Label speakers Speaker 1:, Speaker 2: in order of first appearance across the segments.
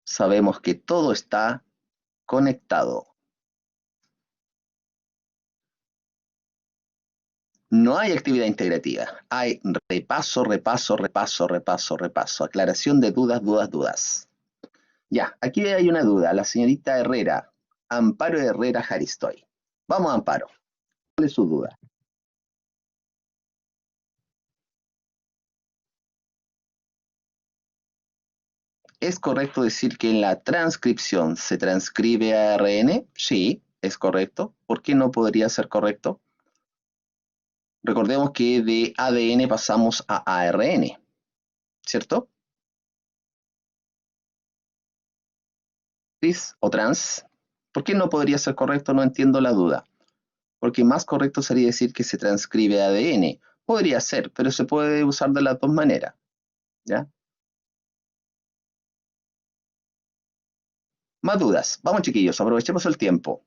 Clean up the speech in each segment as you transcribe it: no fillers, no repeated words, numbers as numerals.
Speaker 1: sabemos que todo está conectado. No hay actividad integrativa, hay repaso, repaso, repaso, repaso, repaso, aclaración de dudas, dudas, dudas. Ya, aquí hay una duda, la señorita Herrera, Amparo Herrera Jaristoy. Vamos, Amparo, ¿cuál es su duda? ¿Es correcto decir que en la transcripción se transcribe ARN? Sí, es correcto. ¿Por qué no podría ser correcto? Recordemos que de ADN pasamos a ARN, ¿cierto? ¿Cis o trans? ¿Por qué no podría ser correcto? No entiendo la duda. Porque más correcto sería decir que se transcribe ADN. Podría ser, pero se puede usar de las dos maneras, ¿ya? Más dudas. Vamos, chiquillos, aprovechemos el tiempo.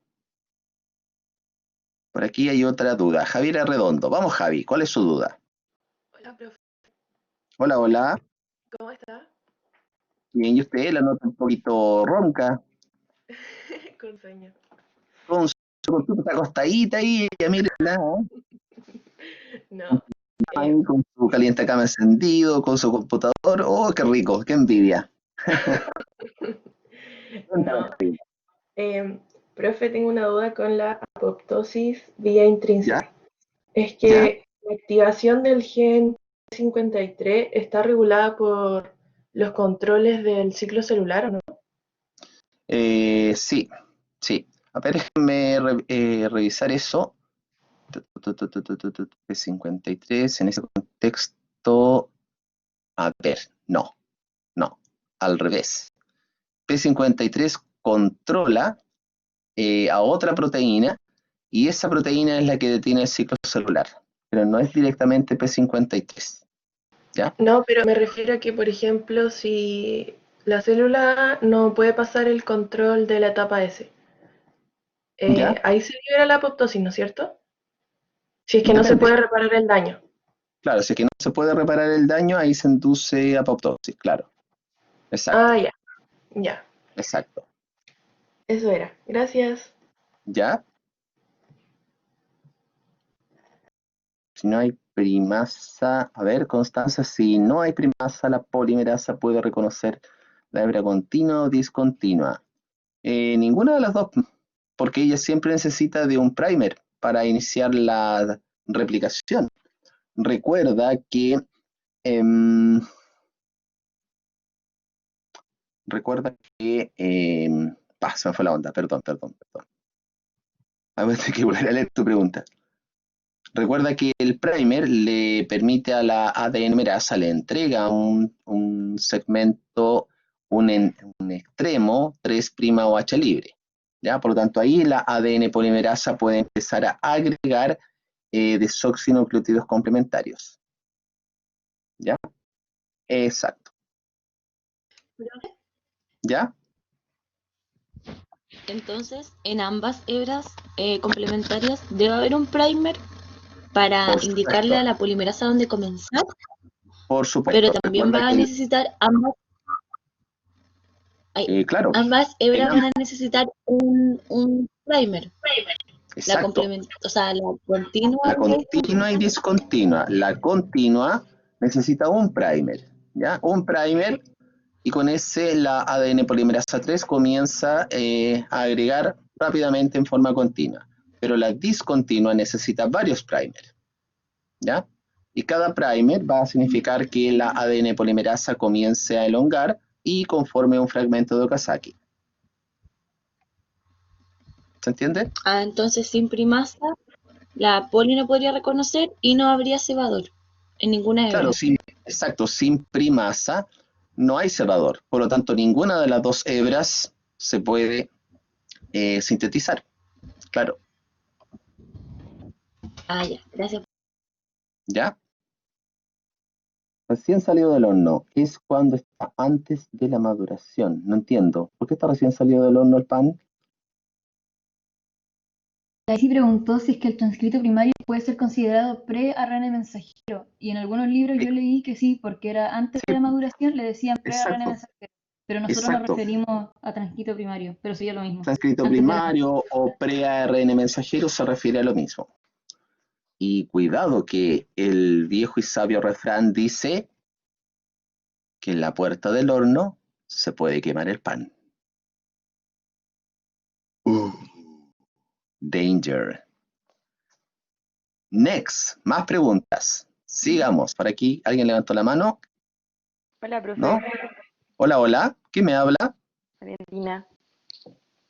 Speaker 1: Por aquí hay otra duda. Javier Arredondo. Vamos, Javi, ¿cuál es su duda?
Speaker 2: Hola, profe,
Speaker 1: Hola, hola.
Speaker 2: ¿cómo está?
Speaker 1: Bien, ¿y usted? La nota un poquito ronca.
Speaker 2: Con sueño.
Speaker 1: Con su computadora acostadita ahí, ella mírala,
Speaker 2: No,
Speaker 1: ahí, con su calientacama encendido, con su computador. Oh, qué rico, qué envidia. Cuéntame,
Speaker 2: no.
Speaker 1: Javi.
Speaker 2: Profe, tengo una duda con la apoptosis vía
Speaker 1: ¿Ya?
Speaker 2: intrínseca. Es
Speaker 1: ¿Ya?
Speaker 2: que la activación del gen 53 está regulada por los controles del ciclo celular, ¿o no?
Speaker 1: Sí, sí. A ver, déjenme revisar eso. P53, en ese contexto, a ver, no, no, al revés. P53 controla a otra proteína y esa proteína es la que detiene el ciclo celular, pero no es directamente P53, ¿ya?
Speaker 2: No, pero me refiero a que, por ejemplo, si la célula no puede pasar el control de la etapa S,
Speaker 1: ¿Ya?
Speaker 2: ahí se libera la apoptosis, ¿no es cierto? Si es que no se
Speaker 1: Depende.
Speaker 2: puede reparar el daño.
Speaker 1: Claro, si es que no se puede reparar el daño, ahí se induce apoptosis, claro. Exacto,
Speaker 2: Ah, ya, ya.
Speaker 1: exacto.
Speaker 2: Eso era. Gracias.
Speaker 1: ¿Ya? Si no hay primasa, a ver, Constanza, si no hay primasa, la polimerasa puede reconocer la hebra continua o discontinua. Ninguna de las dos, porque ella siempre necesita de un primer para iniciar la replicación. Recuerda que, em, recuerda que, se me fue la onda, perdón, perdón, perdón. A ver, tengo que volver a leer tu pregunta. Recuerda que el primer le permite a la ADN merasa, le entrega un segmento, un extremo 3' OH libre. ¿Ya? Por lo tanto, ahí la ADN polimerasa puede empezar a agregar desoxinucleótidos complementarios. ¿Ya? Exacto. ¿Ya?
Speaker 3: Entonces, en ambas hebras complementarias debe haber un primer para
Speaker 1: Por
Speaker 3: indicarle
Speaker 1: supuesto.
Speaker 3: a la polimerasa dónde comenzar,
Speaker 1: Por
Speaker 3: pero
Speaker 1: supuesto.
Speaker 3: también
Speaker 1: Recuerda
Speaker 3: va a
Speaker 1: que,
Speaker 3: necesitar
Speaker 1: claro,
Speaker 3: ambas
Speaker 1: en
Speaker 3: hebras van a necesitar un primer, la
Speaker 1: exacto.
Speaker 3: o sea, la continua
Speaker 1: La
Speaker 3: y la discontinua.
Speaker 1: continua y discontinua. La continua necesita un primer, ¿ya? Un primer y con ese la ADN polimerasa 3 comienza a agregar rápidamente en forma continua. Pero la discontinua necesita varios primers, ¿ya? Y cada primer va a significar que la ADN polimerasa comience a elongar y conforme un fragmento de Okazaki. ¿Se entiende?
Speaker 3: Ah, entonces sin primasa, la poli no podría reconocer y no habría cebador en ninguna
Speaker 1: Claro,
Speaker 3: hebra.
Speaker 1: sin, exacto, sin primasa no hay cerrador. Por lo tanto, ninguna de las dos hebras se puede sintetizar. Claro,
Speaker 3: Ah, ya, gracias.
Speaker 1: ¿ya? Recién salido del horno es cuando está antes de la maduración. No entiendo. ¿Por qué está recién salido del horno el pan?
Speaker 4: Daisy preguntó si es que el transcrito primario puede ser considerado pre-ARN mensajero, y en algunos libros
Speaker 1: Sí,
Speaker 4: yo leí que sí, porque era antes de
Speaker 1: sí,
Speaker 4: la maduración, le decían pre-ARN
Speaker 1: exacto.
Speaker 4: mensajero. Pero nosotros nos
Speaker 1: Exacto.
Speaker 4: referimos a transcrito primario, pero sería lo mismo.
Speaker 1: Transcrito
Speaker 4: Antes de la
Speaker 1: primario o pre-ARN mensajero se refiere a lo mismo. Y cuidado que el viejo y sabio refrán dice que en la puerta del horno se puede quemar el pan. Danger. Next, más preguntas. Sigamos. Por aquí, ¿alguien levantó la mano?
Speaker 5: Hola, profe.
Speaker 1: ¿No? Hola, hola. ¿Quién me habla?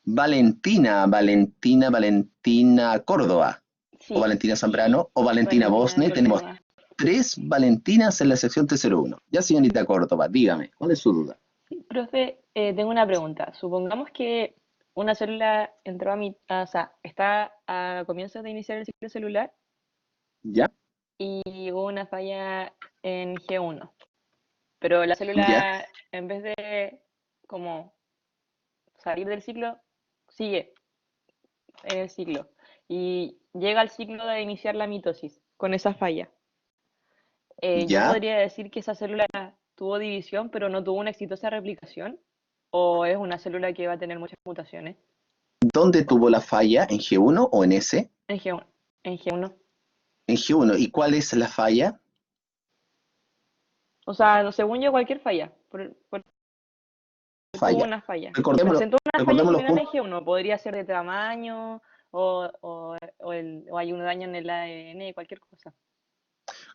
Speaker 5: Valentina.
Speaker 1: Valentina Córdoba.
Speaker 5: Sí,
Speaker 1: O Valentina Zambrano, o Valentina Bosne. Tenemos
Speaker 5: Córdoba.
Speaker 1: 3 Valentinas en la sección T01. Ya, señorita Córdoba, dígame, ¿cuál es su duda?
Speaker 5: Sí, profe, tengo una pregunta. Supongamos que una célula entró o sea, está a comienzos de iniciar el ciclo celular
Speaker 1: ¿Ya?
Speaker 5: y hubo una falla en G1, pero la
Speaker 1: ¿Ya?
Speaker 5: célula, en vez de como salir del ciclo, sigue en el ciclo y llega al ciclo de iniciar la mitosis con esa falla. Yo
Speaker 1: ¿Ya?
Speaker 5: podría decir que esa célula tuvo división, pero no tuvo una exitosa replicación, o es una célula que va a tener muchas mutaciones
Speaker 1: ¿Dónde tuvo la falla? ¿En G1 o en S?
Speaker 5: en G1. En G1.
Speaker 1: En G1. ¿Y cuál es la falla?
Speaker 5: O sea, según yo, cualquier falla. Tuvo
Speaker 1: Falla.
Speaker 5: una falla.
Speaker 1: Recordémoslo,
Speaker 5: Presentó una falla
Speaker 1: recordemos los
Speaker 5: general en
Speaker 1: puntos.
Speaker 5: G1. Podría ser de tamaño, o hay un daño en el ADN, cualquier cosa.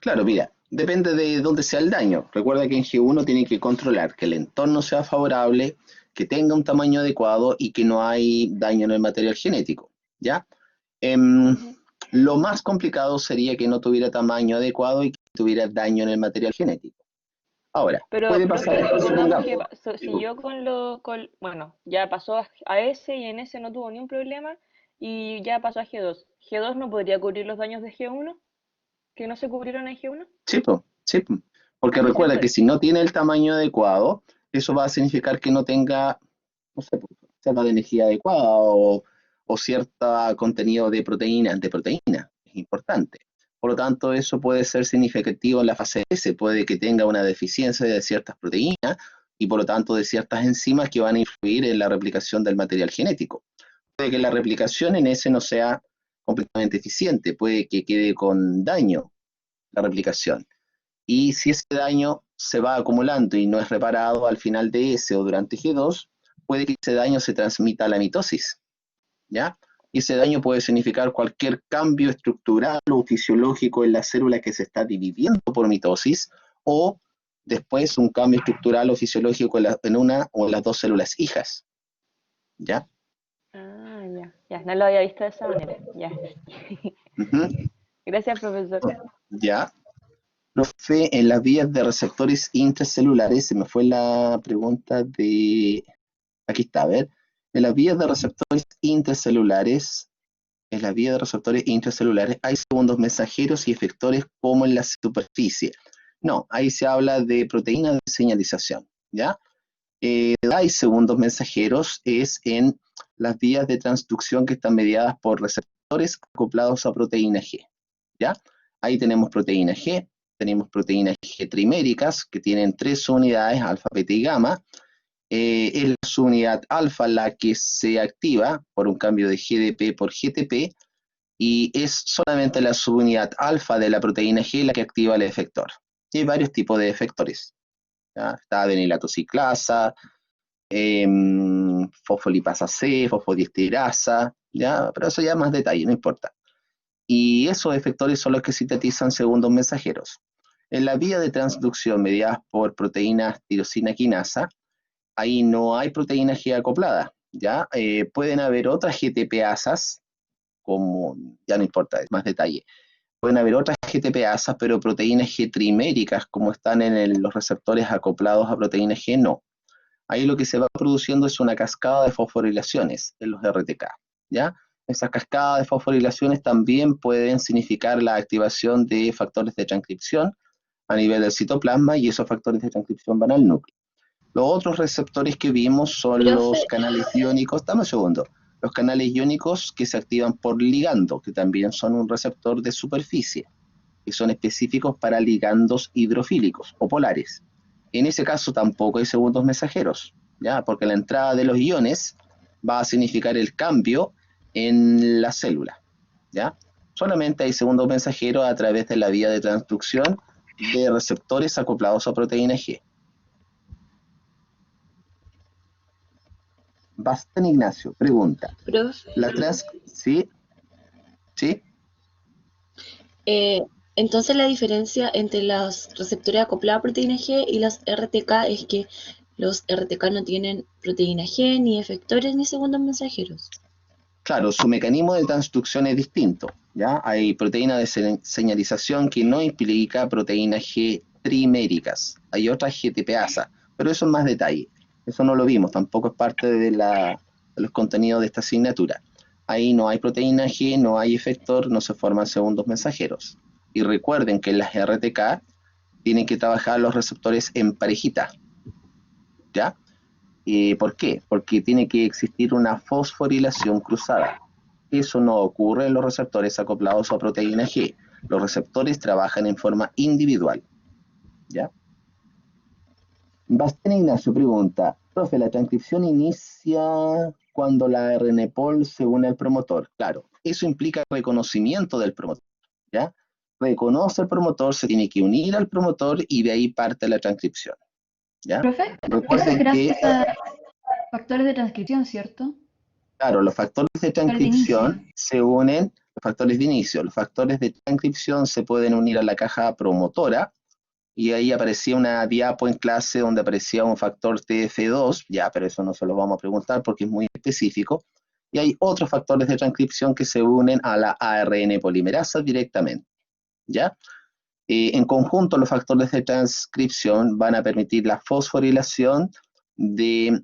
Speaker 1: Claro, mira, depende de dónde sea el daño. Recuerda que en G1 tiene que controlar que el entorno sea favorable, que tenga un tamaño adecuado y que no hay daño en el material genético. ¿Ya? Em,
Speaker 5: Ujú.
Speaker 1: lo más complicado sería que no tuviera tamaño adecuado y que tuviera daño en el material genético. Ahora,
Speaker 5: Pero,
Speaker 1: puede pasar
Speaker 5: profe,
Speaker 1: esto,
Speaker 5: supongamos que
Speaker 1: supongamos.
Speaker 5: siguió bueno, ya pasó a S y en S no tuvo ni un problema y ya pasó a G2. ¿G2 no podría cubrir los daños de G1 que no se cubrieron en G1?
Speaker 1: Sí, po, sí, po. Porque
Speaker 5: Ah, sí se
Speaker 1: recuerda que
Speaker 5: puede.
Speaker 1: si no tiene el tamaño adecuado, eso va a significar que no tenga, no sé, cierta de energía adecuada o cierto contenido de proteína, es importante. Por lo tanto, eso puede ser significativo en la fase S, puede que tenga una deficiencia de ciertas proteínas y por lo tanto de ciertas enzimas que van a influir en la replicación del material genético. Puede que la replicación en S no sea completamente eficiente, puede que quede con daño la replicación. Y si ese daño se va acumulando y no es reparado al final de S o durante G2, puede que ese daño se transmita a la mitosis, ¿ya? Y ese daño puede significar cualquier cambio estructural o fisiológico en la célula que se está dividiendo por mitosis, o después un cambio estructural o fisiológico en una o en las dos células hijas, ¿ya?
Speaker 5: Ah, ya. Ya, no lo había visto de esa manera. Ya.
Speaker 1: Ujú.
Speaker 5: Gracias, profesor.
Speaker 1: ¿Ya? Profe, en las vías de receptores intracelulares, se me fue la pregunta de... Aquí está, a ver. En las vías de receptores intracelulares, en las vías de receptores intracelulares hay segundos mensajeros y efectores como en la superficie. No, ahí se habla de proteínas de señalización, ¿ya? Hay segundos mensajeros es en las vías de transducción que están mediadas por receptores acoplados a proteína G, ¿ya? Ahí tenemos proteína G, tenemos proteínas G triméricas que tienen 3 unidades, alfa, beta y gamma. Es la subunidad alfa la que se activa por un cambio de GDP por GTP y es solamente la subunidad alfa de la proteína G la que activa el efector. Y hay varios tipos de efectores, ¿ya? Está adenilatoxiclasa, fosfolipasa C, fosfodiesterasa, ¿ya? Pero eso ya es más detalle, no importa. Y esos efectores son los que sintetizan segundos mensajeros. En la vía de transducción mediadas por proteínas tirosina quinasa, ahí no hay proteína G acoplada, ¿ya? Pueden haber otras GTPasas, como, ya no importa, es más detalle. Pueden haber otras GTPasas, pero proteínas G triméricas, como están en los receptores acoplados a proteína G, no. Ahí lo que se va produciendo es una cascada de fosforilaciones en los RTK, ¿ya? Esas cascadas de fosforilaciones también pueden significar la activación de factores de transcripción a nivel del citoplasma y esos factores de transcripción van al núcleo. Los otros receptores que vimos son
Speaker 3: Profe,
Speaker 1: los canales iónicos, dame un segundo, los canales iónicos que se activan por ligando, que también son un receptor de superficie, que son específicos para ligandos hidrofílicos o polares. En ese caso tampoco hay segundos mensajeros, ¿ya? Porque la entrada de los iones va a significar el cambio en la célula, ¿ya? Solamente hay segundos mensajeros a través de la vía de transducción de receptores acoplados a proteína G. Bastián Ignacio pregunta,
Speaker 3: Profe,
Speaker 1: ¿sí? ¿Sí?
Speaker 3: eh, entonces la diferencia entre los receptores acoplados a proteína G y las RTK es que los RTK no tienen proteína G, ni efectores, ni segundos mensajeros.
Speaker 1: Claro, su mecanismo de transducción es distinto, ¿ya? Hay proteínas de señalización que no implica proteínas G triméricas. Hay otras GTPasa, pero eso es más detalle. Eso no lo vimos, tampoco es parte de los contenidos de esta asignatura. Ahí no hay proteína G, no hay efector, no se forman segundos mensajeros. Y recuerden que en las RTK tienen que trabajar los receptores en parejita, ¿ya? ¿Por qué? Porque tiene que existir una fosforilación cruzada. Eso no ocurre en los receptores acoplados a proteína G. Los receptores trabajan en forma individual, ¿ya? Bastián Ignacio pregunta, profe, ¿la transcripción inicia cuando la RNPol se une al promotor? Claro, eso implica reconocimiento del promotor, ¿ya? Reconoce el promotor, se tiene que unir al promotor y de ahí parte la transcripción, ¿ya?
Speaker 4: Profe, eso es
Speaker 1: Recuerden que,
Speaker 4: gracias a factores de transcripción, ¿cierto?
Speaker 1: claro, los factores de
Speaker 4: Factores de inicio.
Speaker 1: transcripción se unen, los factores de inicio, los factores de transcripción se pueden unir a la caja promotora, y ahí aparecía una diapo en clase donde aparecía un factor TF2, ya, pero eso no se lo vamos a preguntar porque es muy específico, y hay otros factores de transcripción que se unen a la ARN polimerasa directamente, ¿ya? En conjunto, los factores de transcripción van a permitir la fosforilación de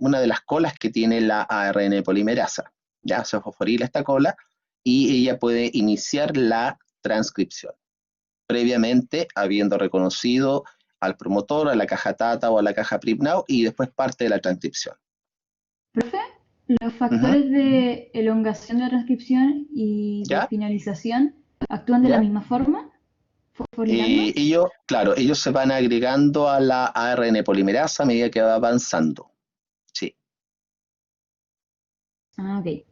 Speaker 1: una de las colas que tiene la ARN polimerasa, ¿ya? Se fosforila esta cola y ella puede iniciar la transcripción, previamente habiendo reconocido al promotor, a la caja TATA o a la caja PRIPNAU, y después parte de la transcripción.
Speaker 4: Profe, los factores de elongación de la transcripción y de
Speaker 1: ¿Ya?
Speaker 4: finalización actúan de la
Speaker 1: ¿Ya?
Speaker 4: misma forma, fosforilando.
Speaker 1: Ellos se van agregando a la ARN polimerasa a medida que va avanzando. Sí.
Speaker 4: Ah, ok.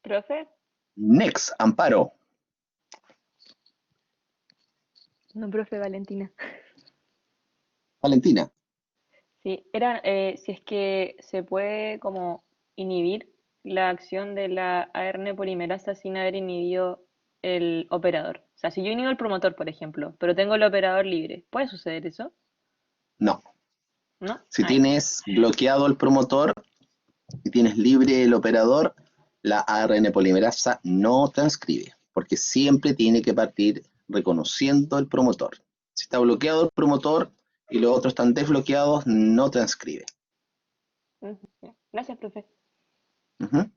Speaker 5: ¿Profe?
Speaker 1: Next, Amparo.
Speaker 5: No, profe, Valentina.
Speaker 1: Valentina.
Speaker 5: Sí, era si es que se puede como inhibir la acción de la ARN polimerasa sin haber inhibido el operador. O sea, si yo inhibo el promotor, por ejemplo, pero tengo el operador libre, ¿puede suceder eso?
Speaker 1: No.
Speaker 5: ¿No?
Speaker 1: Si
Speaker 5: Ah, ya.
Speaker 1: tienes bloqueado el promotor y tienes libre el operador, la ARN polimerasa no transcribe, porque siempre tiene que partir reconociendo el promotor. Si está bloqueado el promotor y los otros están desbloqueados, no transcribe.
Speaker 5: Ujú, ya. Gracias, profe.
Speaker 1: Ujú.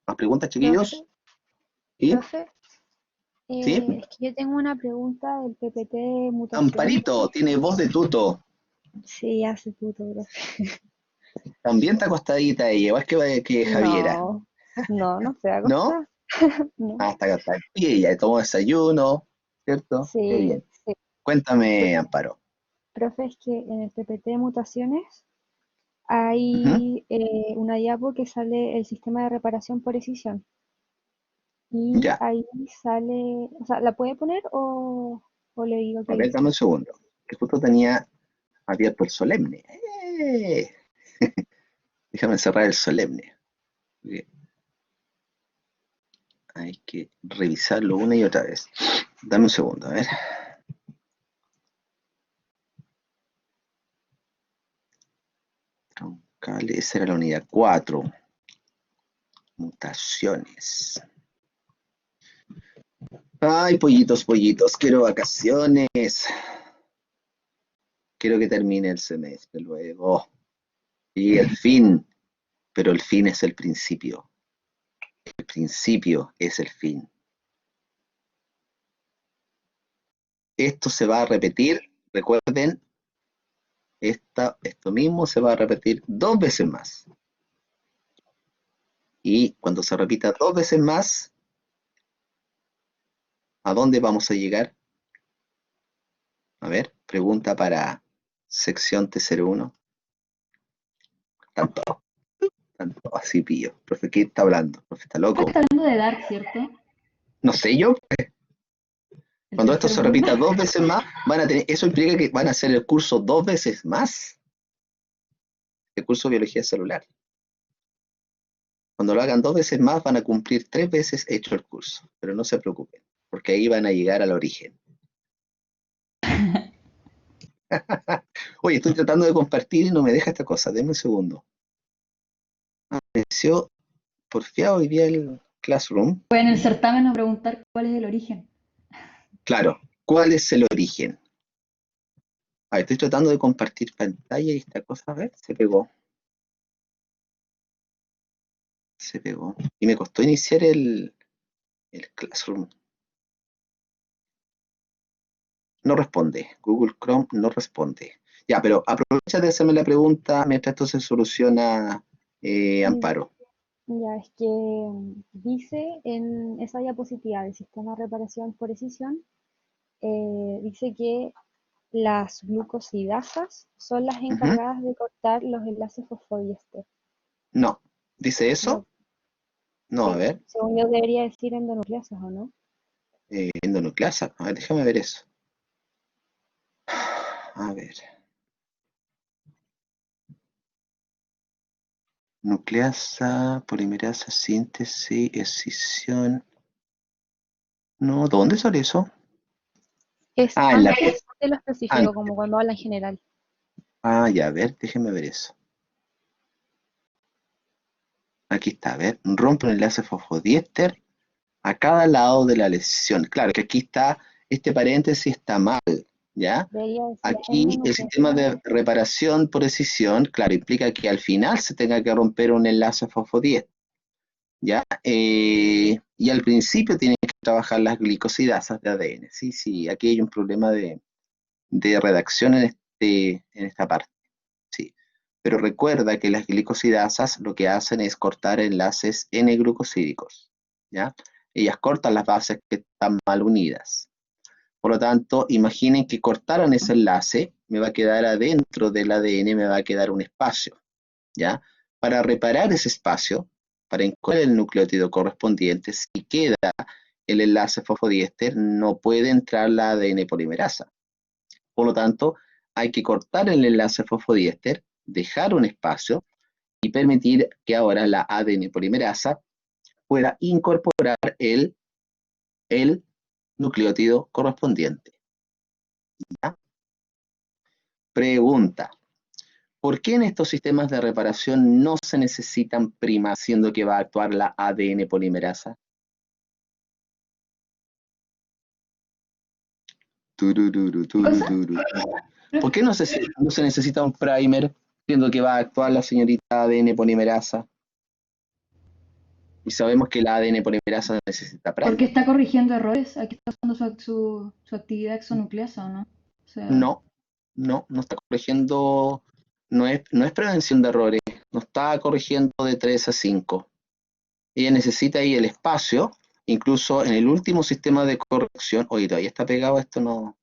Speaker 1: ¿Más preguntas,
Speaker 6: Profe,
Speaker 1: chiquillos? ¿Sí?
Speaker 6: profe,
Speaker 1: ¿Sí?
Speaker 6: es que yo tengo una pregunta del PPT de mutaciones.
Speaker 1: Amparito, tiene voz de tuto.
Speaker 6: Sí, hace puto, profe.
Speaker 1: También está acostadita ella, igual que Javiera.
Speaker 6: No, no, no se
Speaker 1: ¿No?
Speaker 6: acosta. No.
Speaker 1: Ah, está acostada. Y ella tomó desayuno, ¿cierto? Qué
Speaker 6: Sí,
Speaker 1: bien.
Speaker 6: sí.
Speaker 1: Cuéntame, Amparo.
Speaker 6: Profe, es que en el PPT de mutaciones
Speaker 1: Ujú.
Speaker 6: hay una diapo que sale el sistema de reparación por escisión. Y
Speaker 1: Ya,
Speaker 6: ahí sale, o sea, ¿la puede poner o le digo
Speaker 1: a
Speaker 6: que
Speaker 1: ver, dame
Speaker 6: dice?
Speaker 1: un segundo. Que justo tenía abierto el solemne. Déjame cerrar el solemne. Bien, hay que revisarlo una y otra vez. Dame un segundo, a ver. Troncales, esa era la unidad 4. Mutaciones. Ay, pollitos, pollitos, quiero vacaciones. Quiero que termine el semestre luego. Y el fin, pero el fin es el principio. El principio es el fin. Esto se va a repetir, recuerden, esto mismo se va a repetir 2 veces más. Y cuando se repita 2 veces más, ¿a dónde vamos a llegar? A ver, pregunta para sección T01. Tanto así pillo. Profe, ¿qué está hablando? Profe, ¿está loco?
Speaker 4: Está hablando de Dark, ¿cierto?
Speaker 1: No sé yo.
Speaker 4: El
Speaker 1: Cuando esto
Speaker 4: tercer
Speaker 1: se repita
Speaker 4: mundo.
Speaker 1: 2 veces más, eso implica que van a hacer el curso 2 veces más. El curso de biología celular. Cuando lo hagan 2 veces más, van a cumplir 3 veces hecho el curso. Pero no se preocupen, porque ahí van a llegar al origen. Oye, estoy tratando de compartir y no me deja esta cosa. Denme un segundo. Apareció porfiado hoy día el Classroom.
Speaker 4: Pues en el certamen a preguntar cuál es el origen.
Speaker 1: Claro, ¿cuál es el origen? A ver, estoy tratando de compartir pantalla y esta cosa, a ver, se pegó. Se pegó. Y me costó iniciar el Classroom. No responde. Google Chrome no responde. Ya, pero aprovecha de hacerme la pregunta mientras esto se soluciona, Amparo.
Speaker 6: Ya es que dice en esa diapositiva del sistema de reparación por escisión, dice que las glucosidasas son las
Speaker 1: Ujú.
Speaker 6: encargadas de cortar los enlaces fosfodiéster.
Speaker 1: No. ¿Dice
Speaker 6: No,
Speaker 1: eso? No, a ver.
Speaker 6: según yo debería decir endonucleasas, ¿o no?
Speaker 1: Endonucleasa. A ver, déjame ver eso. A ver. Nucleasa, polimerasa, síntesis, escisión. No, ¿dónde sale eso?
Speaker 6: Es
Speaker 1: Ah, en la...
Speaker 6: antes de lo específico,
Speaker 1: Antes.
Speaker 6: como cuando habla en general.
Speaker 1: Ah, ya, a ver, déjeme ver eso. Aquí está, a ver. Rompe un enlace fosfodiéster a cada lado de la lesión. Claro que aquí está, este paréntesis está mal, ¿ya?
Speaker 6: Debería decir
Speaker 1: Aquí el
Speaker 6: endonucleasa.
Speaker 1: sistema de reparación por escisión, claro, implica que al final se tenga que romper un enlace fosfodiéster, ¿ya? Y al principio tienen que trabajar las glicosidasas de ADN. Sí, sí, aquí hay un problema de redacción en esta parte, sí. Pero recuerda que las glicosidasas lo que hacen es cortar enlaces N-glucosídicos, ¿ya? Ellas cortan las bases que están mal unidas. Por lo tanto, imaginen que cortaran ese enlace, me va a quedar adentro del ADN, me va a quedar un espacio, ¿ya? Para reparar ese espacio, para encontrar el nucleótido correspondiente, si queda el enlace fosfodiéster, no puede entrar la ADN polimerasa. Por lo tanto, hay que cortar el enlace fosfodiéster, dejar un espacio y permitir que ahora la ADN polimerasa pueda incorporar el nucleótido correspondiente, ¿ya? Pregunta: ¿por qué en estos sistemas de reparación no se necesitan primas, siendo que va a actuar la ADN polimerasa? Turururu, turururu. ¿Por qué no se necesita un primer, siendo que va a actuar la señorita ADN polimerasa? Y sabemos que la ADN polimerasa necesita
Speaker 4: Porque
Speaker 1: primer.
Speaker 4: está corrigiendo errores. Aquí está usando su actividad exonucleasa, ¿o no? O sea,
Speaker 1: No, no está corrigiendo, no es prevención de errores, no está corrigiendo de 3 a 5. Ella necesita ahí el espacio, incluso en el último sistema de corrección, oye, todavía está pegado esto, no.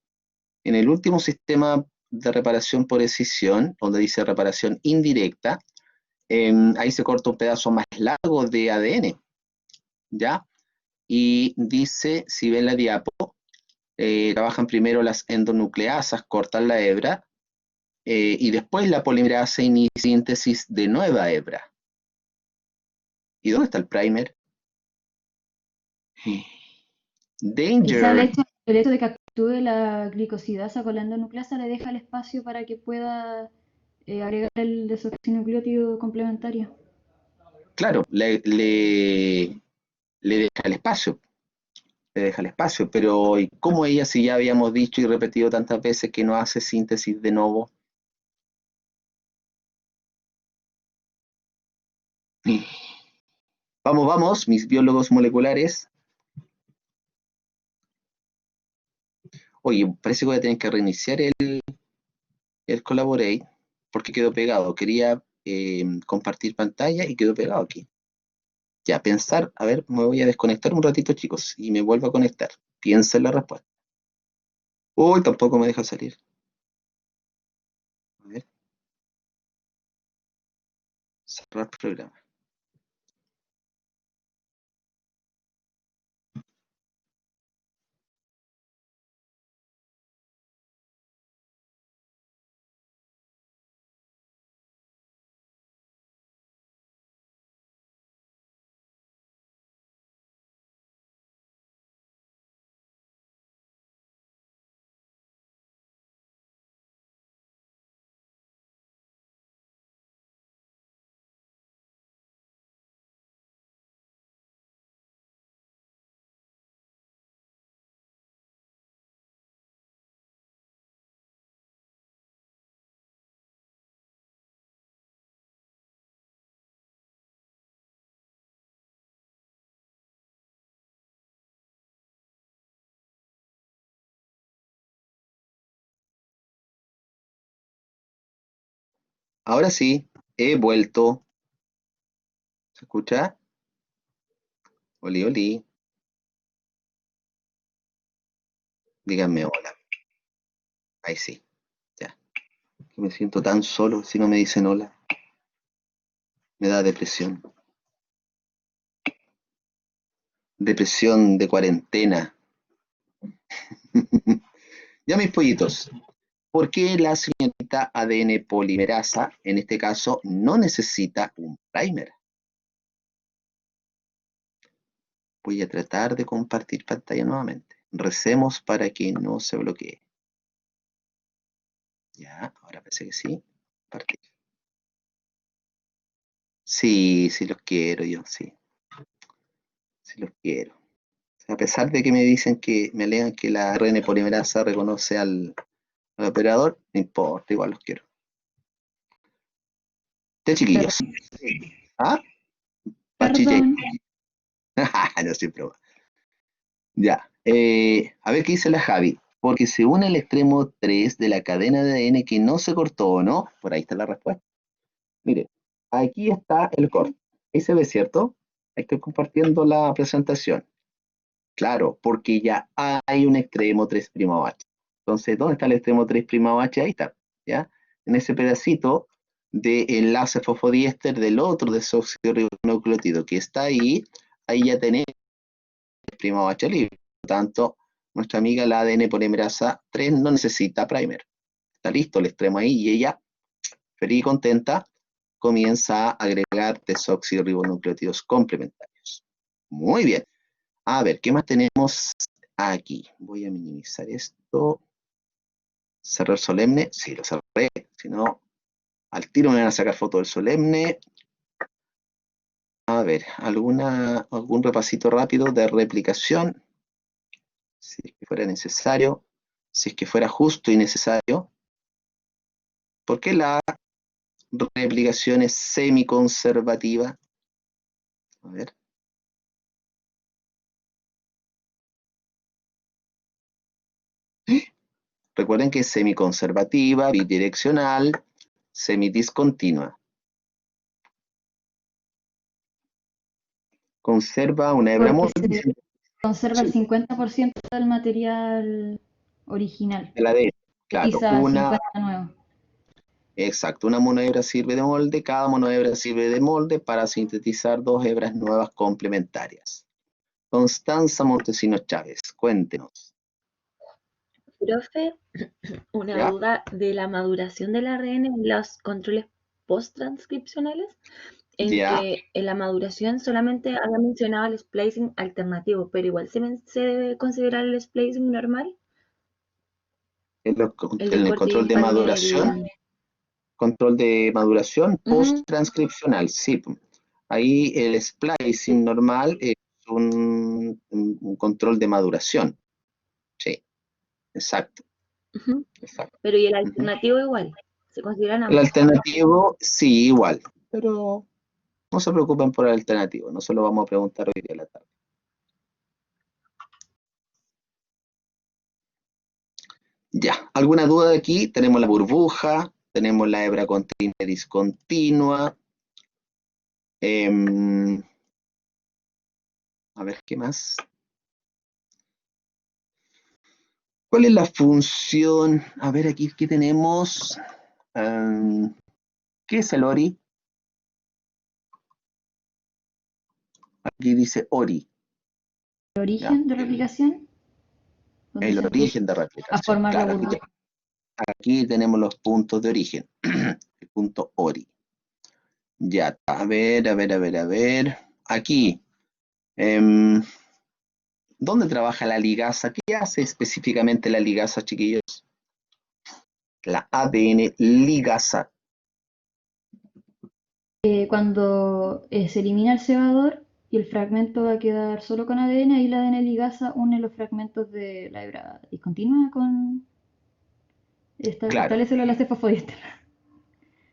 Speaker 1: En el último sistema de reparación por escisión, donde dice reparación indirecta, ahí se corta un pedazo más largo de ADN, ¿ya? Y dice, si ven la diapo, trabajan primero las endonucleasas, cortan la hebra, y después la polimerasa inicia síntesis de nueva hebra. ¿Y dónde está el primer?
Speaker 4: quizá
Speaker 1: Danger.
Speaker 4: el hecho de que actúe la glicosidasa con la endonucleasa le deja el espacio para que pueda agregar el desoxinucleótido complementario.
Speaker 1: Claro, le deja el espacio, pero ¿y cómo ella, si ya habíamos dicho y repetido tantas veces que no hace síntesis de nuevo? Vamos, mis biólogos moleculares. Oye, parece que voy a tener que reiniciar el Collaborate porque quedó pegado. Quería compartir pantalla y quedó pegado aquí. Ya, pensar, a ver, me voy a desconectar un ratito, chicos, y me vuelvo a conectar. Piensen la respuesta. Uy, tampoco me deja salir. A ver. Cerrar programa. Ahora sí, he vuelto. ¿Se escucha? Oli, oli. Díganme hola. Ahí sí, ya. Me siento tan solo si no me dicen hola. Me da depresión. Depresión de cuarentena. Ya mis pollitos. ¿Por qué la señorita ADN polimerasa, en este caso, no necesita un primer? Voy a tratar de compartir pantalla nuevamente. Recemos para que no se bloquee. Ya, ahora parece que sí. Compartir. Sí, sí los quiero yo, sí. Sí los quiero. A pesar de que me dicen que, me alegan que la ARN polimerasa reconoce al operador, no importa, igual los quiero. De chiquillos. ¿Ah? Pachille.
Speaker 4: Perdón.
Speaker 1: No soy broma. Ya. A ver qué dice la Javi. Porque se une el extremo 3 de la cadena de ADN que no se cortó, ¿o no? Por ahí está la respuesta. Mire, aquí está el corte. Ahí se ve, ¿cierto? Estoy compartiendo la presentación. Claro, porque ya hay un extremo 3' H. Entonces, ¿dónde está el extremo 3' H? Ahí está, ¿ya? En ese pedacito de enlace fosfodiéster del otro desoxirribonucleótido que está ahí, ahí ya tenemos el H libre. Por lo tanto, nuestra amiga la ADN polimerasa 3 no necesita primer. Está listo el extremo ahí y ella, feliz y contenta, comienza a agregar desoxirribonucleótidos complementarios. Muy bien. A ver, ¿qué más tenemos aquí? Voy a minimizar esto. ¿Cerrar solemne? Sí, lo cerré. Si no, al tiro me van a sacar foto del solemne. A ver, algún repasito rápido de replicación. Si es que fuera necesario. Si es que fuera justo y necesario. ¿Por qué la replicación es semiconservativa? A ver. Recuerden que es semiconservativa, bidireccional, semidiscontinua. Conserva una hebra
Speaker 4: Porque
Speaker 1: molde
Speaker 4: se conserva el 50% del material original.
Speaker 1: de la ADN. Claro,
Speaker 4: Utiliza 50 nuevo.
Speaker 1: exacto, una monohebra sirve de molde, cada monohebra sirve de molde para sintetizar dos hebras nuevas complementarias. Constanza Montesinos Chávez, cuéntenos.
Speaker 3: Profe, una
Speaker 1: ¿Ya?
Speaker 3: duda de la maduración del ARN en los controles post-transcripcionales, en
Speaker 1: ¿Ya?
Speaker 3: que en la maduración solamente había mencionado el splicing alternativo, pero igual se debe considerar el splicing normal,
Speaker 1: En,
Speaker 3: el de
Speaker 1: en el
Speaker 3: corte y
Speaker 1: control de maduración
Speaker 3: Ujú.
Speaker 1: post-transcripcional, sí. Ahí el splicing normal es un control de maduración. Sí, exacto,
Speaker 3: Ujú.
Speaker 1: exacto.
Speaker 3: Pero y el
Speaker 1: Ujú.
Speaker 3: alternativo igual, se consideran
Speaker 1: El
Speaker 3: ambos.
Speaker 1: alternativo, sí, igual, pero no se preocupen por el alternativo, no se lo vamos a preguntar hoy día a la tarde. Ya, ¿alguna duda de aquí? Tenemos la burbuja, tenemos la hebra continua y discontinua. A ver, ¿qué más? ¿Cuál es la función? A ver, aquí, ¿qué tenemos? ¿Qué es el ORI? Aquí dice ORI,
Speaker 4: ¿El origen de replicación? ¿Dónde
Speaker 1: el
Speaker 4: se
Speaker 1: origen de
Speaker 4: a
Speaker 1: replicación.
Speaker 4: formar la
Speaker 1: Claro,
Speaker 4: burbuja?
Speaker 1: aquí tenemos los puntos de origen. El punto ORI. Ya, a ver, a ver, a ver, a ver. Aquí, em, ¿dónde trabaja la ligasa? ¿Qué hace específicamente la ligasa, chiquillos? La ADN ligasa.
Speaker 4: Cuando se elimina el cebador y el fragmento va a quedar solo con ADN, ahí la ADN ligasa une los fragmentos de la hebra discontinua con
Speaker 1: Claro,
Speaker 4: establece el enlace fosfodiéster.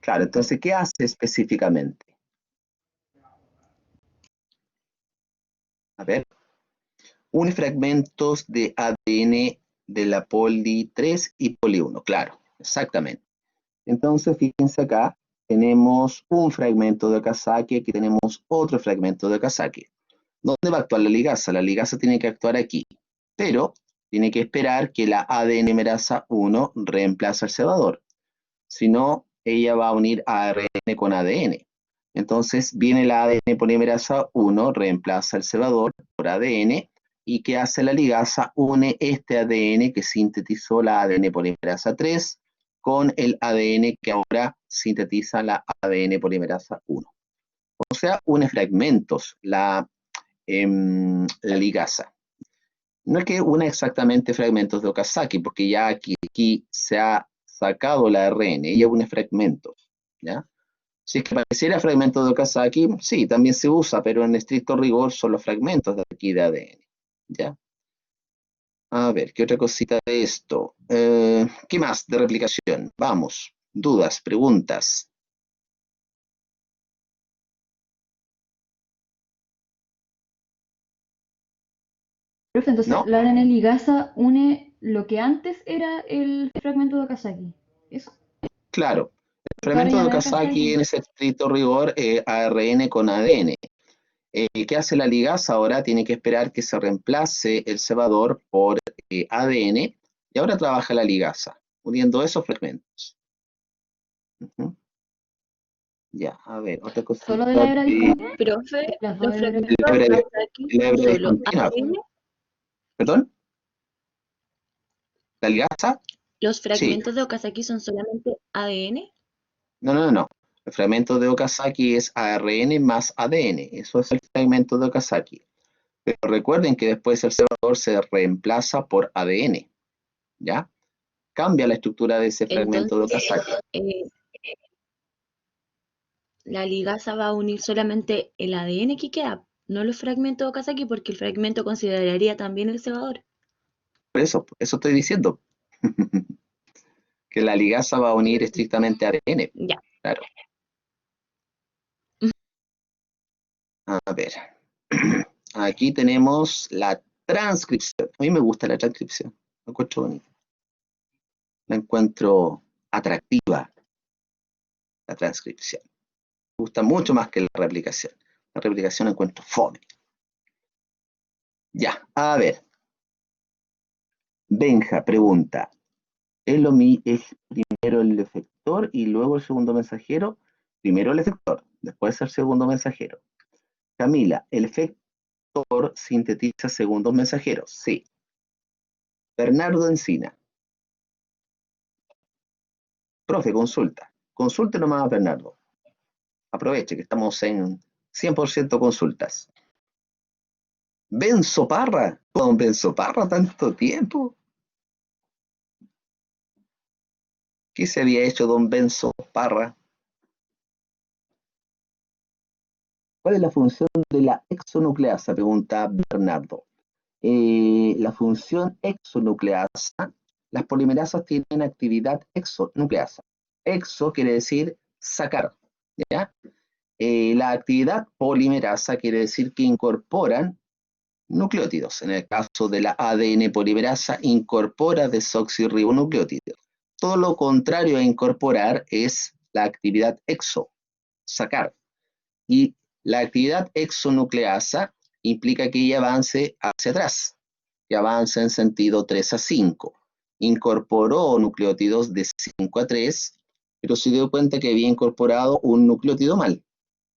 Speaker 1: claro. Entonces, ¿qué hace específicamente? A ver, une fragmentos de ADN de la poli 3 y poli 1. Claro, exactamente. Entonces, fíjense acá, tenemos un fragmento de Okazaki, aquí tenemos otro fragmento de Okazaki. ¿Dónde va a actuar la ligasa? La ligasa tiene que actuar aquí, pero tiene que esperar que la ADN merasa 1 reemplace al cebador. Si no, ella va a unir ARN con ADN. Entonces, viene la ADN polimerasa 1, reemplaza el cebador por ADN, y ¿qué hace la ligasa? Une este ADN que sintetizó la ADN polimerasa 3 con el ADN que ahora sintetiza la ADN polimerasa 1. O sea, une fragmentos la ligasa. No es que une exactamente fragmentos de Okazaki, porque ya aquí se ha sacado la ARN, ella une fragmentos, ¿ya? Si es que pareciera fragmentos de Okazaki, sí, también se usa, pero en estricto rigor son los fragmentos de aquí de ADN, ¿ya? A ver, ¿qué otra cosita de esto? ¿Qué más de replicación? Vamos, dudas, preguntas.
Speaker 4: Profe, entonces
Speaker 1: ¿No?
Speaker 4: la ADN ligasa une lo que antes era el fragmento de Okazaki. ¿Eso?
Speaker 1: Claro. El
Speaker 4: Porque ahora
Speaker 1: fragmento
Speaker 4: ya
Speaker 1: de
Speaker 4: no es
Speaker 1: Okazaki
Speaker 4: Okazaki.
Speaker 1: en ese estricto rigor, ARN con ADN. ¿Qué hace la ligasa ahora? Tiene que esperar que se reemplace el cebador por ADN, y ahora trabaja la ligasa, uniendo esos fragmentos. Ya, a ver, otra cosita
Speaker 4: ¿Solo de la hebra
Speaker 1: de
Speaker 4: discontinua?
Speaker 3: Profe,
Speaker 4: Las dos
Speaker 3: los
Speaker 4: hebras.
Speaker 3: fragmentos
Speaker 1: la
Speaker 3: de
Speaker 1: hebra,
Speaker 3: Okazaki
Speaker 1: la
Speaker 3: son
Speaker 1: hebra
Speaker 3: solo
Speaker 1: discontinua.
Speaker 3: ADN.
Speaker 1: ¿Perdón? ¿La ligasa?
Speaker 3: Los
Speaker 1: Sí.
Speaker 3: fragmentos de Okazaki son solamente ADN.
Speaker 1: No, no, no. El fragmento de Okazaki es ARN más ADN. Eso es el fragmento de Okazaki. Pero recuerden que después el cebador se reemplaza por ADN, ¿ya? Cambia la estructura de ese fragmento de
Speaker 3: Entonces,
Speaker 1: Okazaki.
Speaker 3: eh, la ligasa va a unir solamente el ADN que queda, no los fragmentos de Okazaki, porque el fragmento consideraría también el cebador.
Speaker 1: Por eso estoy diciendo. Que la ligasa va a unir estrictamente ADN.
Speaker 3: Ya.
Speaker 1: Claro. A ver. Aquí tenemos la transcripción. A mí me gusta la transcripción. La encuentro bonita. La encuentro atractiva, la transcripción. Me gusta mucho más que la replicación. La replicación la encuentro fome. Ya, a ver. Benja pregunta. ¿Es primero el efector y luego el segundo mensajero? Primero el efector, después el segundo mensajero. Camila, ¿el efector sintetiza segundos mensajeros? Sí. Bernardo Encina. Profe, consulta. Consulte nomás a Bernardo. Aproveche que estamos en 100% consultas. Benzo Parra. Don Benzo Parra, tanto tiempo. ¿Qué se había hecho don Benzo Parra? ¿Cuál es la función de la exonucleasa? Pregunta Bernardo. La función exonucleasa, las polimerasas tienen actividad exonucleasa. Exo quiere decir sacar, ¿ya? La actividad polimerasa quiere decir que incorporan nucleótidos. En el caso de la ADN polimerasa, incorpora desoxirribonucleótidos. Todo lo contrario a incorporar es la actividad exo, sacar. Y la actividad exonucleasa implica que ella avance hacia atrás, que avance en sentido 3 a 5. Incorporó nucleótidos de 5 a 3, pero se dio cuenta que había incorporado un nucleótido mal,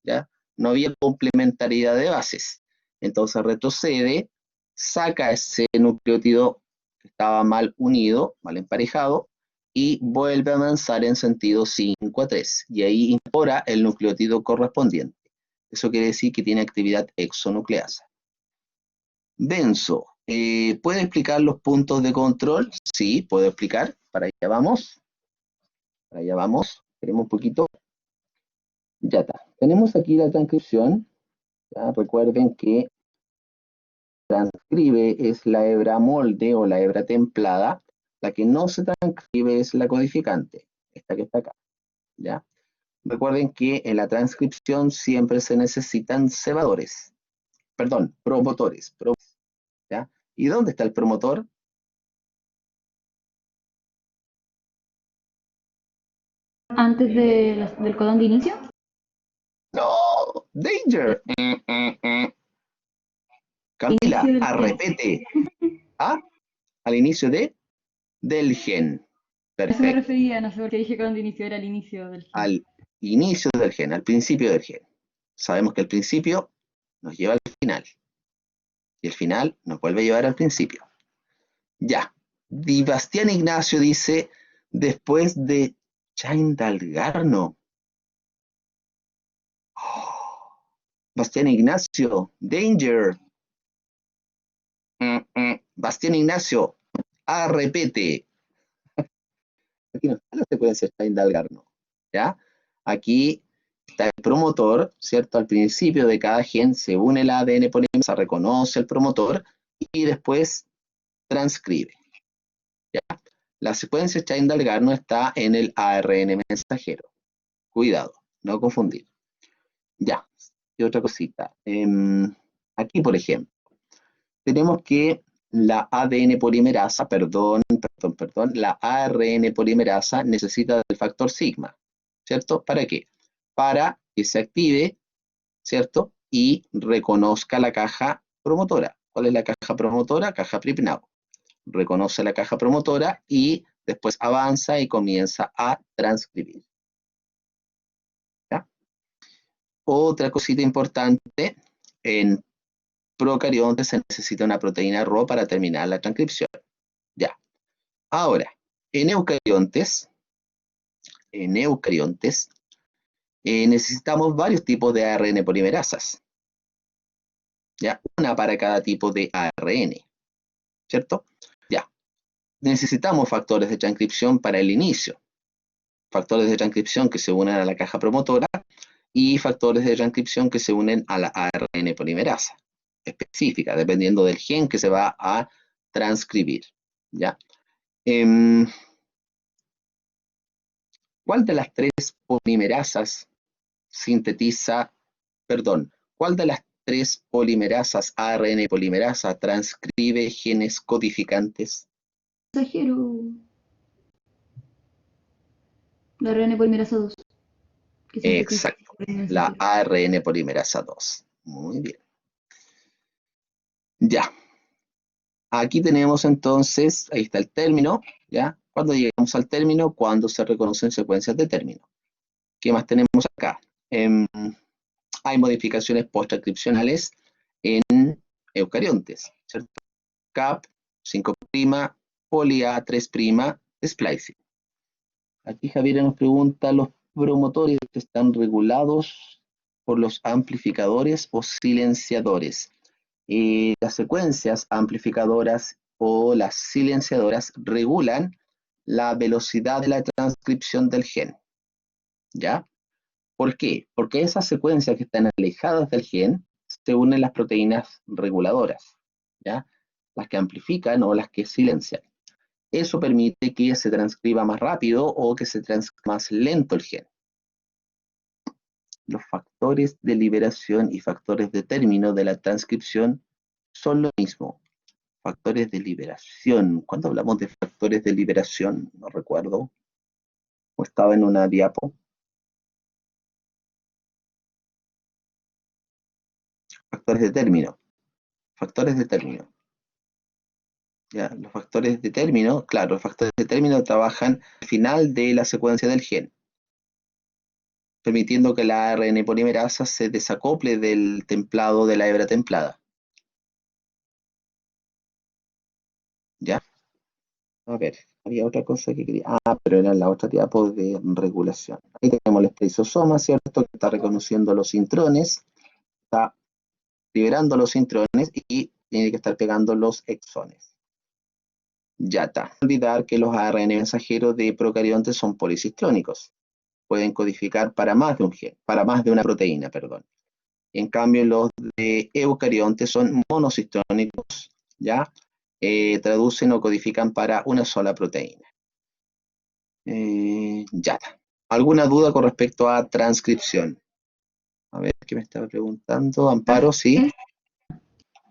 Speaker 1: ¿ya? No había complementariedad de bases. Entonces retrocede, saca ese nucleótido que estaba mal unido, mal emparejado, y vuelve a avanzar en sentido 5 a 3. Y ahí incorpora el nucleótido correspondiente. Eso quiere decir que tiene actividad exonucleasa. Benzo, ¿puede explicar los puntos de control? Sí, puedo explicar. Para allá vamos. Para allá vamos. Esperemos un poquito. Ya está. Tenemos aquí la transcripción. ¿Ya? Recuerden que transcribe es la hebra molde o la hebra templada. La que no se transcribe es la codificante. Esta que está acá. ¿Ya? Recuerden que en la transcripción siempre se necesitan cebadores. Perdón, promotores. ¿Ya? ¿Y dónde está el promotor?
Speaker 4: Antes del codón de inicio.
Speaker 1: ¡No! ¡Danger! Camila,
Speaker 4: Inicio del gen.
Speaker 1: repete. ¿Ah? Al inicio del gen.
Speaker 4: A eso me
Speaker 1: Perfecto.
Speaker 4: refería, no sé por qué dije codón de inicio, era el inicio del gen.
Speaker 1: Al inicio del gen, al principio del gen. Sabemos que el principio nos lleva al final. Y el final nos vuelve a llevar al principio. Ya. Di Bastián Ignacio dice, después de Chaindalgarno. Oh, Bastián Ignacio, danger. Bastián Ignacio, repete. Aquí no está la secuencia Stein-Dalgarno, ¿ya? Aquí está el promotor, ¿cierto? Al principio de cada gen se une el ADN polimerasa, reconoce el promotor y después transcribe, ¿ya? La secuencia Stein-Dalgarno está en el ARN mensajero. Cuidado, no confundir. Ya, y otra cosita. Aquí, por ejemplo, tenemos que la ADN polimerasa, la ARN polimerasa necesita del factor sigma, ¿cierto? ¿Para qué? Para que se active, ¿cierto? Y reconozca la caja promotora. ¿Cuál es la caja promotora? Caja Pripnau. Reconoce la caja promotora y después avanza y comienza a transcribir. ¿Ya? Otra cosita importante, en procariontes se necesita una proteína Rho para terminar la transcripción. Ya. Ahora, en eucariontes necesitamos varios tipos de ARN polimerasas. ¿Ya? Una para cada tipo de ARN. ¿Cierto? Ya. Necesitamos factores de transcripción para el inicio. Factores de transcripción que se unen a la caja promotora y factores de transcripción que se unen a la ARN polimerasa específica, dependiendo del gen que se va a transcribir. ¿Ya? ¿Cuál de las tres polimerasas cuál de las tres polimerasas ARN polimerasa transcribe genes codificantes?
Speaker 4: Mensajero. La ARN polimerasa 2. Que sintetiza
Speaker 1: Exacto,
Speaker 4: el
Speaker 1: la
Speaker 4: mensajero.
Speaker 1: ARN polimerasa 2. Muy bien. Ya. Aquí tenemos entonces, ahí está el término, ¿ya? Cuando llegamos al término, cuando se reconocen secuencias de térm'. ¿Qué más tenemos acá? Hay modificaciones post-transcripcionales en eucariontes, ¿cierto? CAP, 5', poli A3', splicing. Aquí Javier nos pregunta, ¿los promotores están regulados por los amplificadores o silenciadores? Las secuencias amplificadoras o las silenciadoras regulan la velocidad de la transcripción del gen. ¿Ya? ¿Por qué? Porque esas secuencias que están alejadas del gen se unen las proteínas reguladoras, ¿ya? Las que amplifican o las que silencian. Eso permite que se transcriba más rápido o que se transcriba más lento el gen. Los factores de liberación y factores de término de la transcripción son lo mismo. Factores de liberación. ¿Cuándo hablamos de factores de liberación? No recuerdo. ¿O estaba en una diapo? Factores de término. Factores de término. Ya, los factores de término, claro, los factores de término trabajan al final de la secuencia del gen, permitiendo que la ARN polimerasa se desacople del templado de la hebra templada. ¿Ya? A ver, había otra cosa que quería. Ah, pero era la otra diapo de regulación. Ahí tenemos el especisosoma, ¿cierto? Que está reconociendo los intrones, está liberando los intrones y tiene que estar pegando los exones. Ya está. No olvidar que los ARN mensajeros de procariontes son policistrónicos. Pueden codificar para más de un gen, para más de una proteína, perdón. En cambio, los de eucariontes son monocistrónicos, ¿ya? Traducen o codifican para una sola proteína. Ya está. ¿Alguna duda con respecto a transcripción? A ver, ¿qué me estaba preguntando? Amparo, sí.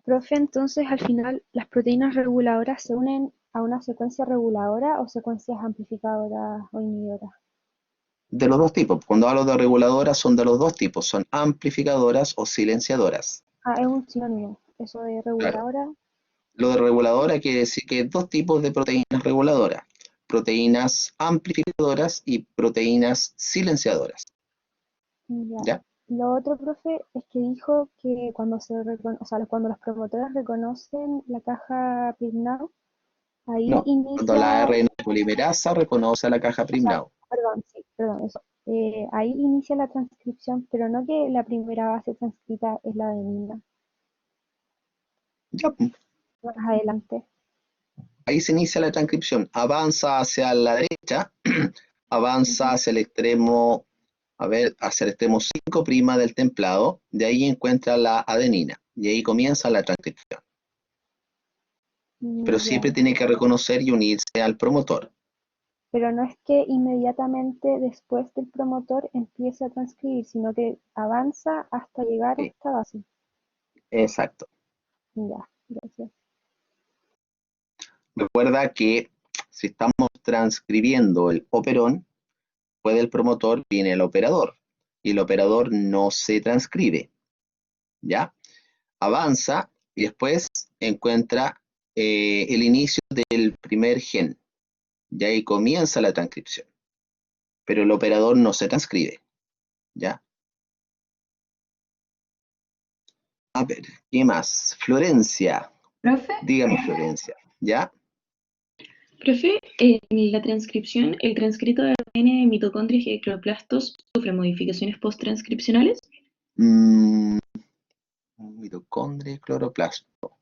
Speaker 6: Profe, entonces al final las proteínas reguladoras se unen a una secuencia reguladora o secuencias amplificadoras o inhibidoras.
Speaker 1: De los dos tipos. Cuando hablo de reguladoras son de los dos tipos. Son amplificadoras o silenciadoras.
Speaker 6: Ah, es un sinónimo. Eso de
Speaker 1: Claro.
Speaker 6: reguladora.
Speaker 1: Lo de reguladora quiere decir que hay dos tipos de proteínas reguladoras. Proteínas amplificadoras y proteínas silenciadoras.
Speaker 6: Ya.
Speaker 1: ¿Ya?
Speaker 6: Lo otro, profe, es que dijo que cuando o sea, cuando los promotores reconocen la caja PRIMNAO, ahí
Speaker 1: No. Cuando la
Speaker 6: inicia,
Speaker 1: ARN polimerasa reconoce la caja
Speaker 6: o sea,
Speaker 1: PRIMNAO.
Speaker 6: perdón, sí, perdón, eso. Ahí inicia la transcripción, pero no que la primera base transcrita es la adenina.
Speaker 1: Ya,
Speaker 6: Más adelante.
Speaker 1: ahí se inicia la transcripción. Avanza hacia la derecha, avanza
Speaker 6: Ujú.
Speaker 1: hacia el extremo, a ver, hacia el extremo 5' del templado. De ahí encuentra la adenina. Y ahí comienza la transcripción. Pero siempre
Speaker 6: Ya.
Speaker 1: tiene que reconocer y unirse al promotor.
Speaker 6: Pero no es que inmediatamente después del promotor empiece a transcribir, sino que avanza hasta llegar a
Speaker 1: Sí,
Speaker 6: esta base.
Speaker 1: exacto.
Speaker 6: Ya, gracias.
Speaker 1: Recuerda que si estamos transcribiendo el operón, después del promotor viene el operador. Y el operador no se transcribe. ¿Ya? Avanza y después encuentra el inicio del primer gen. Y ahí comienza la transcripción. Pero el operador no se transcribe. ¿Ya? A ver, ¿qué más? Florencia.
Speaker 4: Profe,
Speaker 1: Dígame, Florencia. ¿Ya?
Speaker 3: Profe, en la transcripción, ¿el transcrito de ADN de mitocondrias y cloroplastos sufre modificaciones post-transcripcionales?
Speaker 1: Mm, mitocondria, cloroplasto.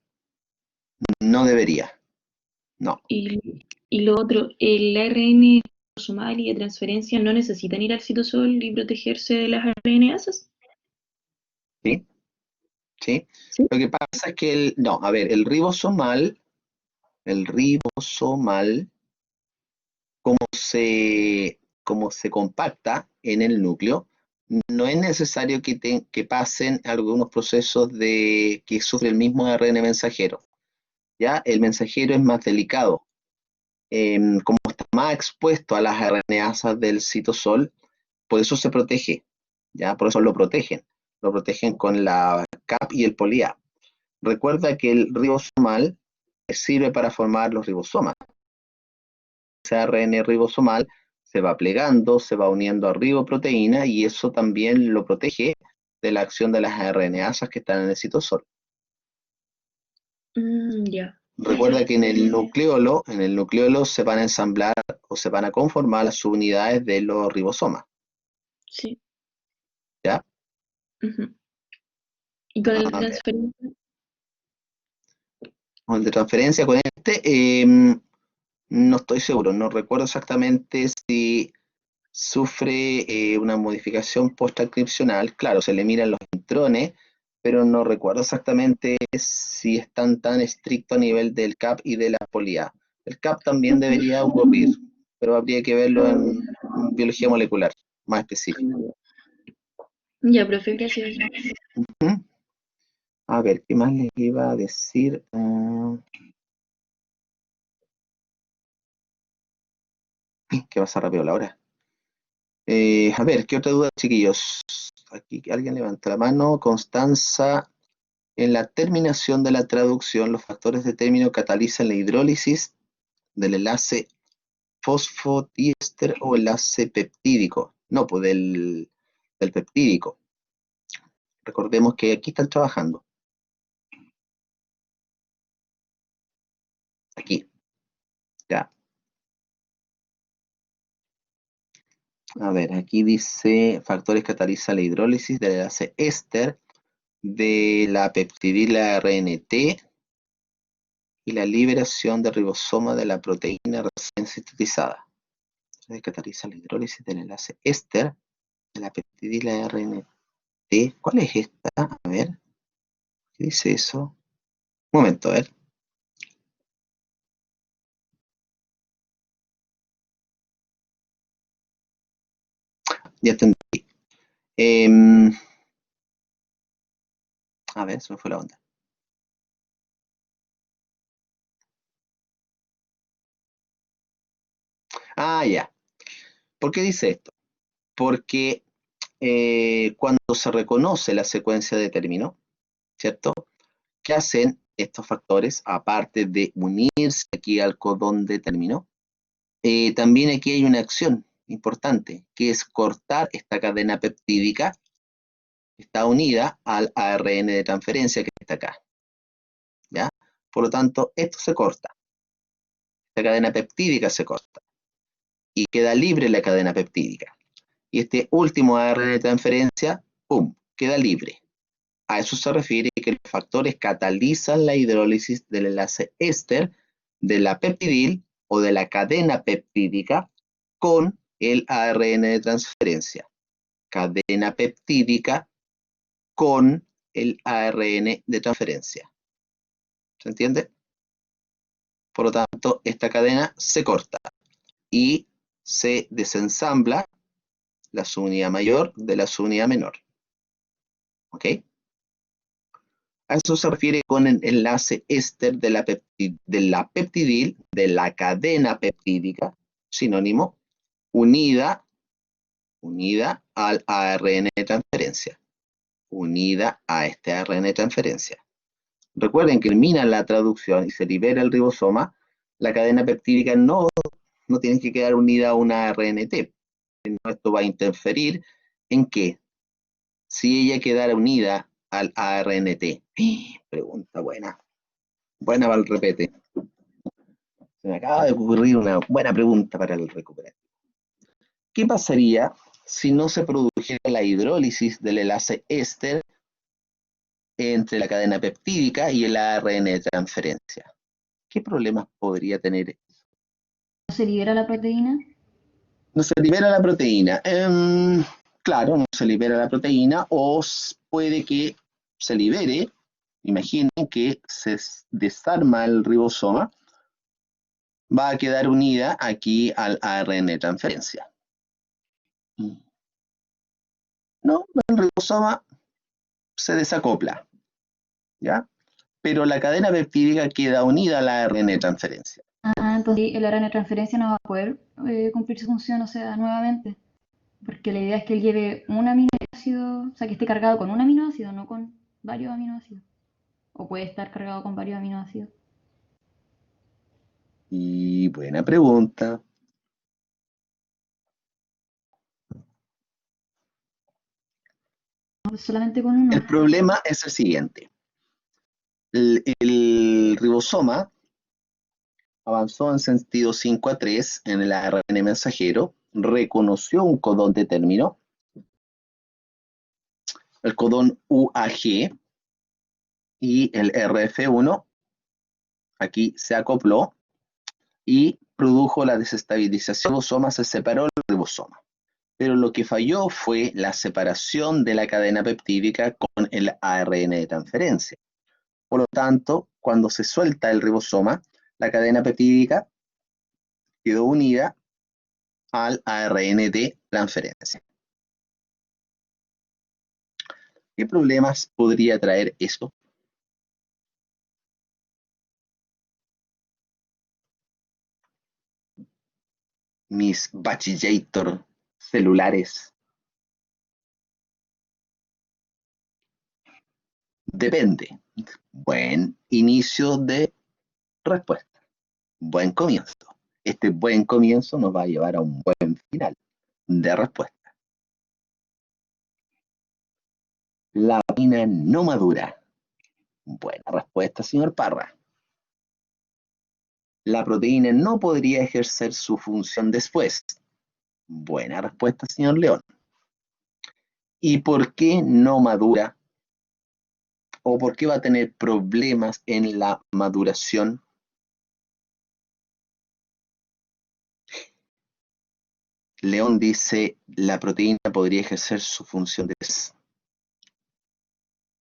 Speaker 1: No debería. No.
Speaker 3: Y lo otro, ¿el ARN ribosomal y de transferencia no necesitan ir al citosol y protegerse de las RNasas?
Speaker 1: ¿Sí? ¿Sí?
Speaker 3: Sí.
Speaker 1: Lo que pasa es que no, a ver, el ribosomal, como se compacta en el núcleo, no es necesario que pasen algunos procesos que sufre el mismo ARN mensajero. ¿Ya? El mensajero es más delicado. Como está más expuesto a las RNasas del citosol, por eso se protege. ¿Ya? Por eso lo protegen. Lo protegen con la CAP y el poli-A. Recuerda que el ribosomal sirve para formar los ribosomas. Ese ARN ribosomal se va plegando, se va uniendo a riboproteína y eso también lo protege de la acción de las RNasas que están en el citosol.
Speaker 3: Ya,
Speaker 1: Recuerda que en el nucleolo se van a ensamblar o se van a conformar las subunidades de los ribosomas.
Speaker 3: sí.
Speaker 1: ¿Ya?
Speaker 3: Ujú. Y con el de
Speaker 1: A ver,
Speaker 3: transferencia,
Speaker 1: con el de transferencia con este, no estoy seguro, no recuerdo exactamente si sufre una modificación post-transcripcional. Claro, se le miran los intrones, pero no recuerdo exactamente si están tan estrictos a nivel del CAP y de la poli-A. El CAP también debería ocurrir, pero habría que verlo en biología molecular, más específico.
Speaker 3: ya, profe, gracias.
Speaker 1: ¿Mm? A ver, ¿qué más les iba a decir? ¿Qué pasa rápido la hora? A ver, ¿qué otra duda, chiquillos? Aquí alguien levanta la mano. Constanza, en la terminación de la traducción, los factores de término catalizan la hidrólisis del enlace fosfodiéster o enlace peptídico. No, pues del peptídico. Recordemos que aquí están trabajando. Aquí. Ya. A ver, aquí dice factores que catalizan la hidrólisis del enlace éster de la peptidila RNT y la liberación del ribosoma de la proteína recién sintetizada. Que cataliza la hidrólisis del enlace éster de la peptidila RNT. ¿Cuál es esta? A ver, ¿qué dice eso? Un momento, a ver. Ya entendí. A ver, se me fue la onda. Ah, ya. ¿Por qué dice esto? Porque cuando se reconoce la secuencia de términos, ¿cierto? ¿Qué hacen estos factores? Aparte de unirse aquí al codón de término, también aquí hay una acción importante, que es cortar esta cadena peptídica que está unida al ARN de transferencia que está acá. ¿Ya? Por lo tanto, esto se corta. Esta cadena peptídica se corta. Y queda libre la cadena peptídica. Y este último ARN de transferencia, ¡pum!, queda libre. A eso se refiere que los factores catalizan la hidrólisis del enlace éster de la peptidil o de la cadena peptídica con el ARN de transferencia. Cadena peptídica con el ARN de transferencia. ¿Se entiende? Por lo tanto, esta cadena se corta y se desensambla la subunidad mayor de la subunidad menor. ¿Ok? A eso se refiere con el enlace éster de la peptidil, de la cadena peptídica, sinónimo, unida al ARN de transferencia. Unida a este ARN de transferencia. Recuerden que termina la traducción y se libera el ribosoma, la cadena peptídica no tiene que quedar unida a una RNT. Esto va a interferir en que si ella quedara unida al ARNT. Pregunta buena. Buena para el repete. Se me acaba de ocurrir una buena pregunta para el recuperativo. ¿Qué pasaría si no se produjera la hidrólisis del enlace éster entre la cadena peptídica y el ARN de transferencia? ¿Qué problemas podría tener?
Speaker 4: ¿No se libera la proteína?
Speaker 1: No se libera la proteína. Claro, no se libera la proteína o puede que se libere. Imaginen que se desarma el ribosoma. Va a quedar unida aquí al ARN de transferencia. No, el ribosoma se desacopla, ¿ya? Pero la cadena peptídica queda unida al ARN de transferencia.
Speaker 4: Ah, entonces el ARN de transferencia no va a poder cumplir su función, o sea, nuevamente. Porque la idea es que él lleve un aminoácido, o sea, que esté cargado con un aminoácido, no con varios aminoácidos. O puede estar cargado con varios aminoácidos.
Speaker 1: Y buena pregunta.
Speaker 4: No, solamente con uno.
Speaker 1: El problema es el siguiente. El ribosoma avanzó en sentido 5 a 3 en el ARN mensajero, reconoció un codón de término, el codón UAG, y el RF1 aquí se acopló y produjo la desestabilización del ribosoma, se separó el ribosoma. Pero lo que falló fue la separación de la cadena peptídica con el ARN de transferencia. Por lo tanto, cuando se suelta el ribosoma, la cadena peptídica quedó unida al ARN de transferencia. ¿Qué problemas podría traer esto? Mis bachillator celulares. Depende. Buen inicio de respuesta. Buen comienzo. Este buen comienzo nos va a llevar a un buen final de respuesta. La vaina no madura. Buena respuesta, señor Parra. la proteína no podría ejercer su función después? Buena respuesta, señor León. ¿Y por qué no madura? ¿O por qué va a tener problemas en la maduración? León dice, la proteína podría ejercer su función después.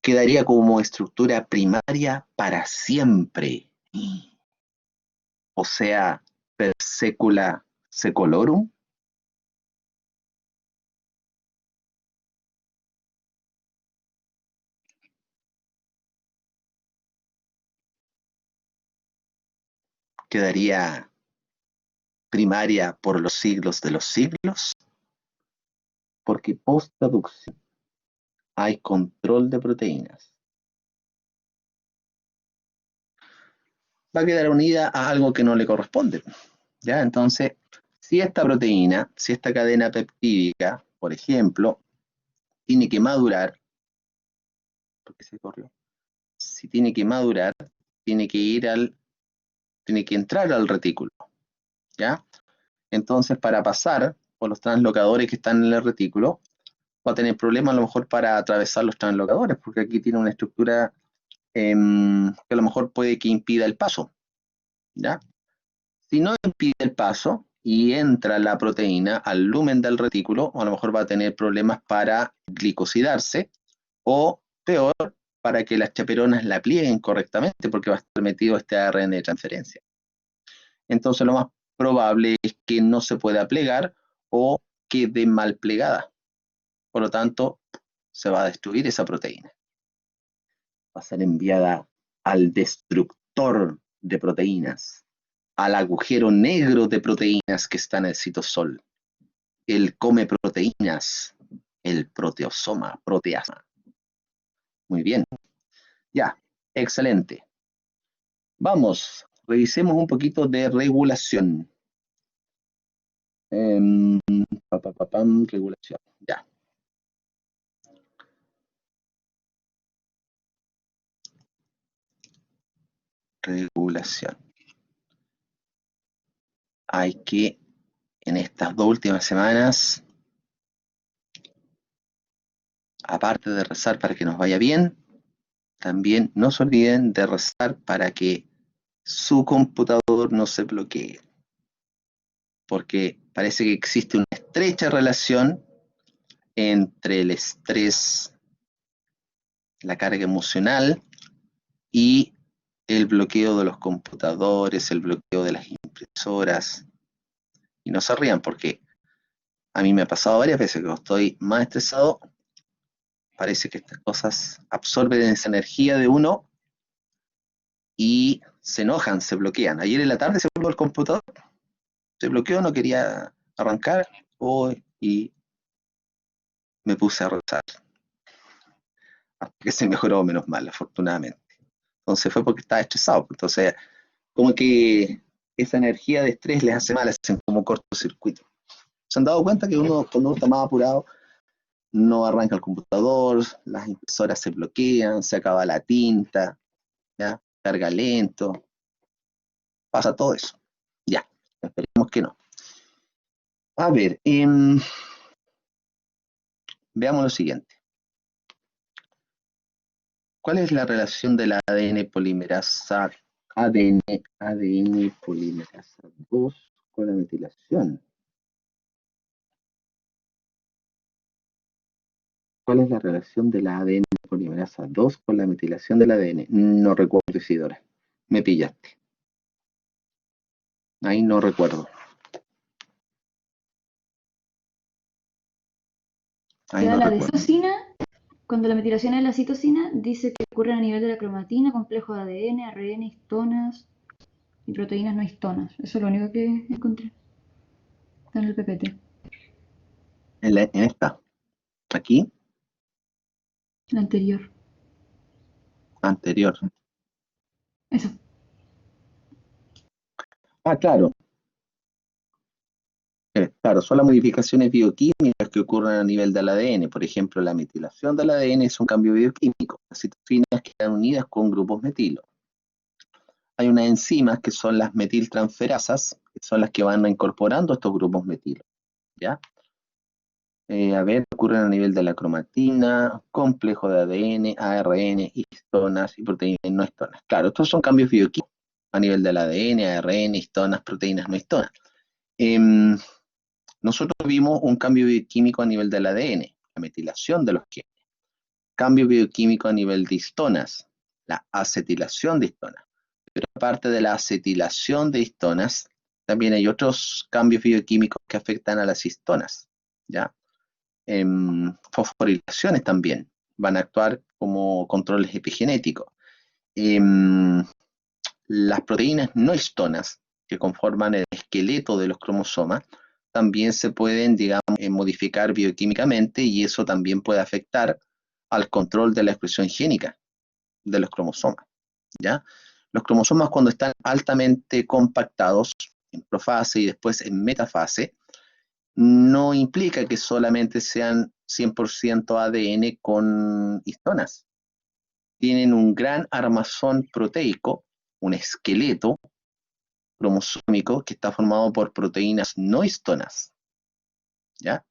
Speaker 1: Quedaría como estructura primaria para siempre. O sea, per secula secolorum. Quedaría primaria por los siglos de los siglos, porque post-traducción hay control de proteínas. Va a quedar unida a algo que no le corresponde. ¿Ya? Entonces, si esta proteína, si esta cadena peptídica, por ejemplo, tiene que madurar, ¿por qué se corrió? Si tiene que madurar, tiene que entrar al retículo, ¿ya? Entonces, para pasar por los translocadores que están en el retículo, va a tener problemas a lo mejor para atravesar los translocadores, porque aquí tiene una estructura que a lo mejor puede que impida el paso, ¿ya? Si no impide el paso y entra la proteína al lumen del retículo, a lo mejor va a tener problemas para glicosidarse, o peor, para que las chaperonas la plieguen correctamente, porque va a estar metido este ARN de transferencia. Entonces lo más probable es que no se pueda plegar o quede mal plegada. Por lo tanto, se va a destruir esa proteína. Va a ser enviada al destructor de proteínas, al agujero negro de proteínas que está en el citosol. El come proteínas, el proteosoma, proteasma. Muy bien. Ya, excelente. Vamos, revisemos un poquito de regulación. Regulación, ya. Regulación. Hay que, en estas 2 últimas semanas, aparte de rezar para que nos vaya bien, también no se olviden de rezar para que su computador no se bloquee. Porque parece que existe una estrecha relación entre el estrés, la carga emocional y el bloqueo de los computadores, el bloqueo de las impresoras. Y no se rían porque a mí me ha pasado varias veces que cuando estoy más estresado, parece que estas cosas absorben esa energía de uno y se enojan, se bloquean. Ayer en la tarde se bloqueó el computador, se bloqueó, no quería arrancar y me puse a rezar. Hasta que se mejoró, menos mal, afortunadamente. Entonces fue porque estaba estresado. Entonces, como que esa energía de estrés les hace mal, hacen como cortocircuito. ¿Se han dado cuenta que uno, cuando uno está más apurado, no arranca el computador, las impresoras se bloquean, se acaba la tinta, ¿ya? Carga lento, pasa todo eso? Ya, esperemos que no. A ver, veamos lo siguiente. ¿Cuál es la relación de la ADN polimerasa polimerasa 2 con la metilación? ¿Cuál es la relación de la ADN polimerasa 2 con la metilación del ADN? No recuerdo, Isidora. Me pillaste. Ahí no recuerdo. Ahí
Speaker 4: Queda
Speaker 1: no
Speaker 4: la
Speaker 1: recuerdo.
Speaker 4: desocina, cuando la metilación es la citosina, dice que ocurre a nivel de la cromatina, complejo de ADN, ARN, histonas y proteínas no histonas. Eso es lo único que encontré. Está en el PPT.
Speaker 1: En esta. Aquí.
Speaker 4: La anterior.
Speaker 1: Anterior.
Speaker 4: Eso.
Speaker 1: Ah, claro. Claro, son las modificaciones bioquímicas que ocurren a nivel del ADN. Por ejemplo, la metilación del ADN es un cambio bioquímico. Las citosinas quedan unidas con grupos metilo. hay unas enzimas que son las metiltransferasas, que son las que van incorporando estos grupos metil, ¿ya? A ver, ocurren a nivel de la cromatina, complejo de ADN, ARN, histonas y proteínas no histonas. Claro, estos son cambios bioquímicos a nivel del ADN, ARN, histonas, proteínas no histonas. Nosotros vimos un cambio bioquímico a nivel del ADN, la metilación de los genes. Cambio bioquímico a nivel de histonas, la acetilación de histonas. Pero aparte de la acetilación de histonas, también hay otros cambios bioquímicos que afectan a las histonas, ¿ya? Fosforilaciones también van a actuar como controles epigenéticos. Las proteínas no histonas, que conforman el esqueleto de los cromosomas, también se pueden, digamos, modificar bioquímicamente, y eso también puede afectar al control de la expresión génica de los cromosomas, ¿ya? Los cromosomas, cuando están altamente compactados en profase y después en metafase, no implica que solamente sean 100% ADN con histonas. Tienen un gran armazón proteico, un esqueleto cromosómico que está formado por proteínas no histonas, ¿ya?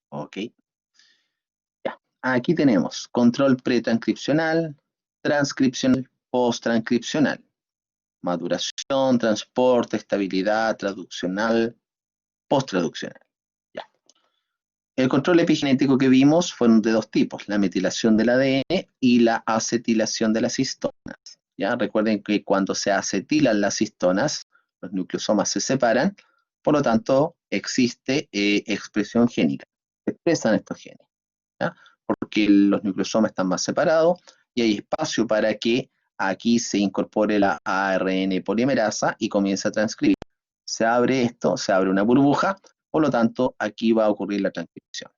Speaker 1: Ok. Ya. Aquí tenemos control pretranscripcional, transcripcional, posttranscripcional, maduración, transporte, estabilidad, traduccional, posttraduccional. Ya. El control epigenético que vimos fueron de dos tipos, la metilación del ADN y la acetilación de las histonas. ¿Ya? Recuerden que cuando se acetilan las histonas, los nucleosomas se separan, por lo tanto existe expresión génica, se expresan estos genes, ¿ya? Porque los nucleosomas están más separados y hay espacio para que aquí se incorpore la ARN polimerasa y comience a transcribir. Se abre esto, se abre una burbuja, por lo tanto aquí va a ocurrir la transcripción.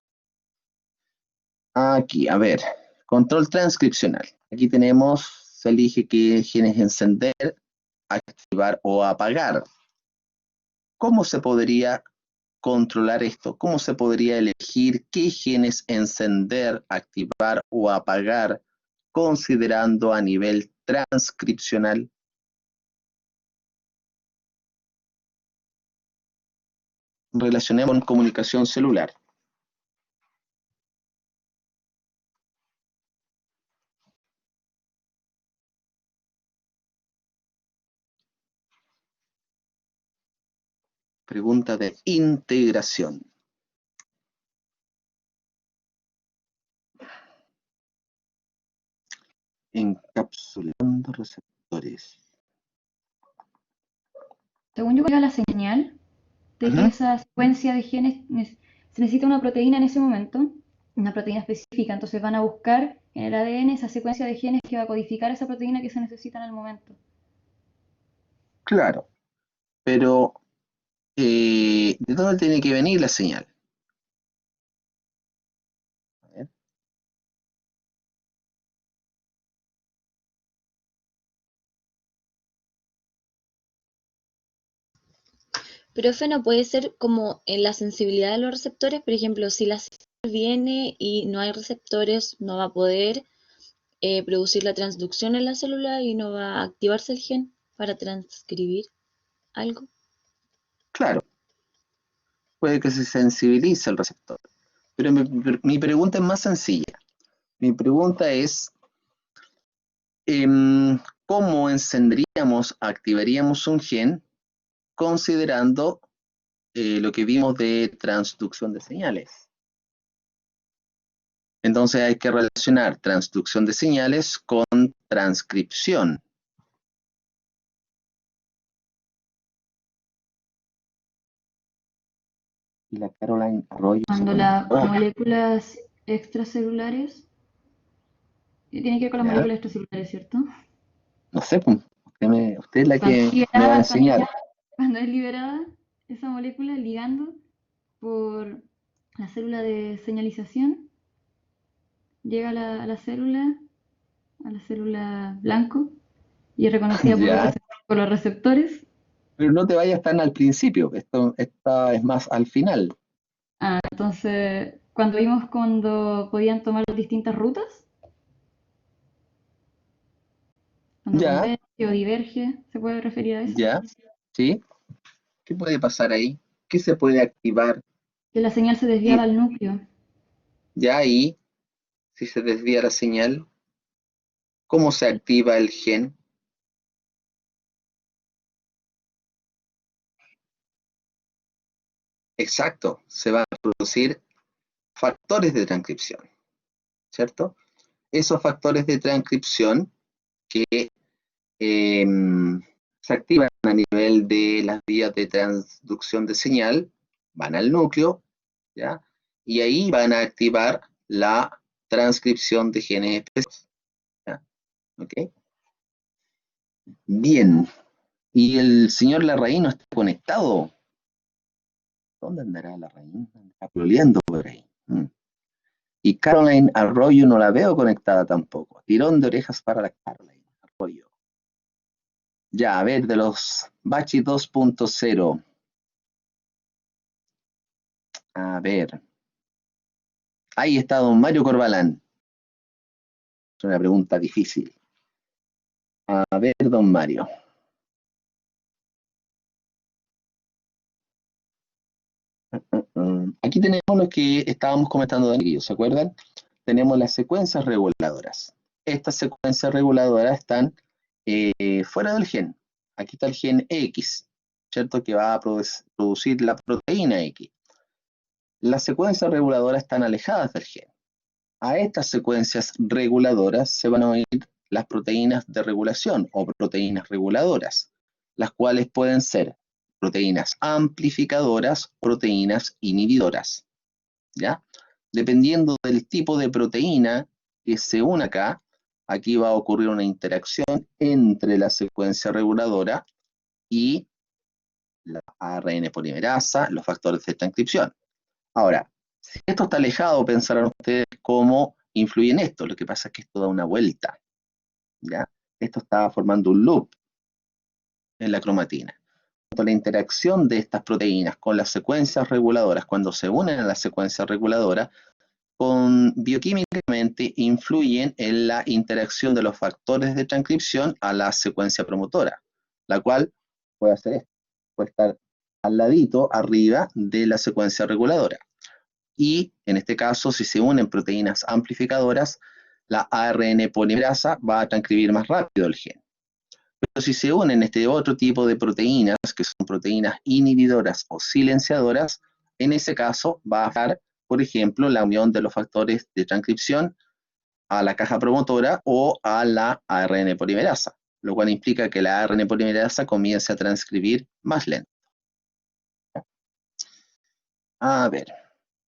Speaker 1: Aquí, a ver, control transcripcional. Aquí tenemos, se elige qué genes encender, activar o apagar. ¿Cómo se podría controlar esto? ¿Cómo se podría elegir qué genes encender, activar o apagar, considerando a nivel transcripcional? Relacionemos con comunicación celular. Pregunta de integración. Encapsulando receptores.
Speaker 4: Según yo, la señal de que esa secuencia de genes se necesita una proteína en ese momento, una proteína específica, entonces van a buscar en el ADN esa secuencia de genes que va a codificar esa proteína que se necesita en el momento.
Speaker 1: Claro, pero ¿de dónde tiene que venir la señal? A ver.
Speaker 3: Profe, no puede ser como en la sensibilidad de los receptores, por ejemplo, si la señal viene y no hay receptores, no va a poder producir la transducción en la célula y no va a activarse el gen para transcribir algo.
Speaker 1: Claro, puede que se sensibilice el receptor. Pero mi pregunta es más sencilla. Mi pregunta es, ¿cómo encenderíamos, activaríamos un gen considerando lo que vimos de transducción de señales? Entonces hay que relacionar transducción de señales con transcripción. Y la Caroline Arroyo se
Speaker 4: Cuando las
Speaker 1: conectó.
Speaker 4: moléculas extracelulares, tiene que ver con las
Speaker 1: ¿Ya?
Speaker 4: moléculas extracelulares, ¿cierto?
Speaker 1: No sé, pues, usted es la
Speaker 4: Cuando
Speaker 1: que
Speaker 4: es
Speaker 1: me va a
Speaker 4: liberada,
Speaker 1: enseñar.
Speaker 4: cuando es liberada esa molécula ligando por la célula de señalización, llega a la célula blanco, y es reconocida
Speaker 1: Ya,
Speaker 4: por los receptores.
Speaker 1: pero no te vayas tan al principio, esta es más al final.
Speaker 4: Entonces, cuando podían tomar las distintas rutas, Cuando
Speaker 1: Ya,
Speaker 4: converge o diverge, se puede referir a eso.
Speaker 1: ya, ¿sí? ¿Qué puede pasar ahí? ¿Qué se puede activar?
Speaker 4: Que la señal se
Speaker 1: Y
Speaker 4: desviaba al núcleo.
Speaker 1: ya ahí, si se desvía la señal, ¿cómo se activa el gen? Exacto, se van a producir factores de transcripción, ¿cierto? Esos factores de transcripción que se activan a nivel de las vías de transducción de señal, van al núcleo, ¿ya? Y ahí van a activar la transcripción de genes específicos, ¿ya? ¿Ok? Bien. Y el señor Larraín no está conectado. ¿Dónde andará Larraín? Está pololeando por ahí. Y Caroline Arroyo no la veo conectada tampoco. Tirón de orejas para la Caroline Arroyo. Ya, a ver, de los Bachi 2.0. A ver. Ahí está don Mario Corbalán. Es una pregunta difícil. A ver, don Mario. Aquí tenemos lo que estábamos comentando de anillo, ¿se acuerdan? Tenemos las secuencias reguladoras. Estas secuencias reguladoras están fuera del gen. Aquí está el gen X, ¿cierto? Que va a producir la proteína X. Las secuencias reguladoras están alejadas del gen. A estas secuencias reguladoras se van a unir las proteínas de regulación o proteínas reguladoras, las cuales pueden ser proteínas amplificadoras, proteínas inhibidoras, ¿ya? Dependiendo del tipo de proteína que se une acá, aquí va a ocurrir una interacción entre la secuencia reguladora y la ARN polimerasa, los factores de transcripción. Ahora, si esto está alejado, pensarán ustedes cómo influye en esto. Lo que pasa es que esto da una vuelta, ¿ya? Esto está formando un loop en la cromatina. La interacción de estas proteínas con las secuencias reguladoras, cuando se unen a la secuencia reguladora, bioquímicamente influyen en la interacción de los factores de transcripción a la secuencia promotora, la cual puede hacer esto, puede estar al ladito, arriba de la secuencia reguladora. Y en este caso, si se unen proteínas amplificadoras, la ARN polimerasa va a transcribir más rápido el gen. Pero si se unen este otro tipo de proteínas, que son proteínas inhibidoras o silenciadoras, en ese caso va a estar, por ejemplo, la unión de los factores de transcripción a la caja promotora o a la ARN polimerasa, lo cual implica que la ARN polimerasa comience a transcribir más lento. A ver,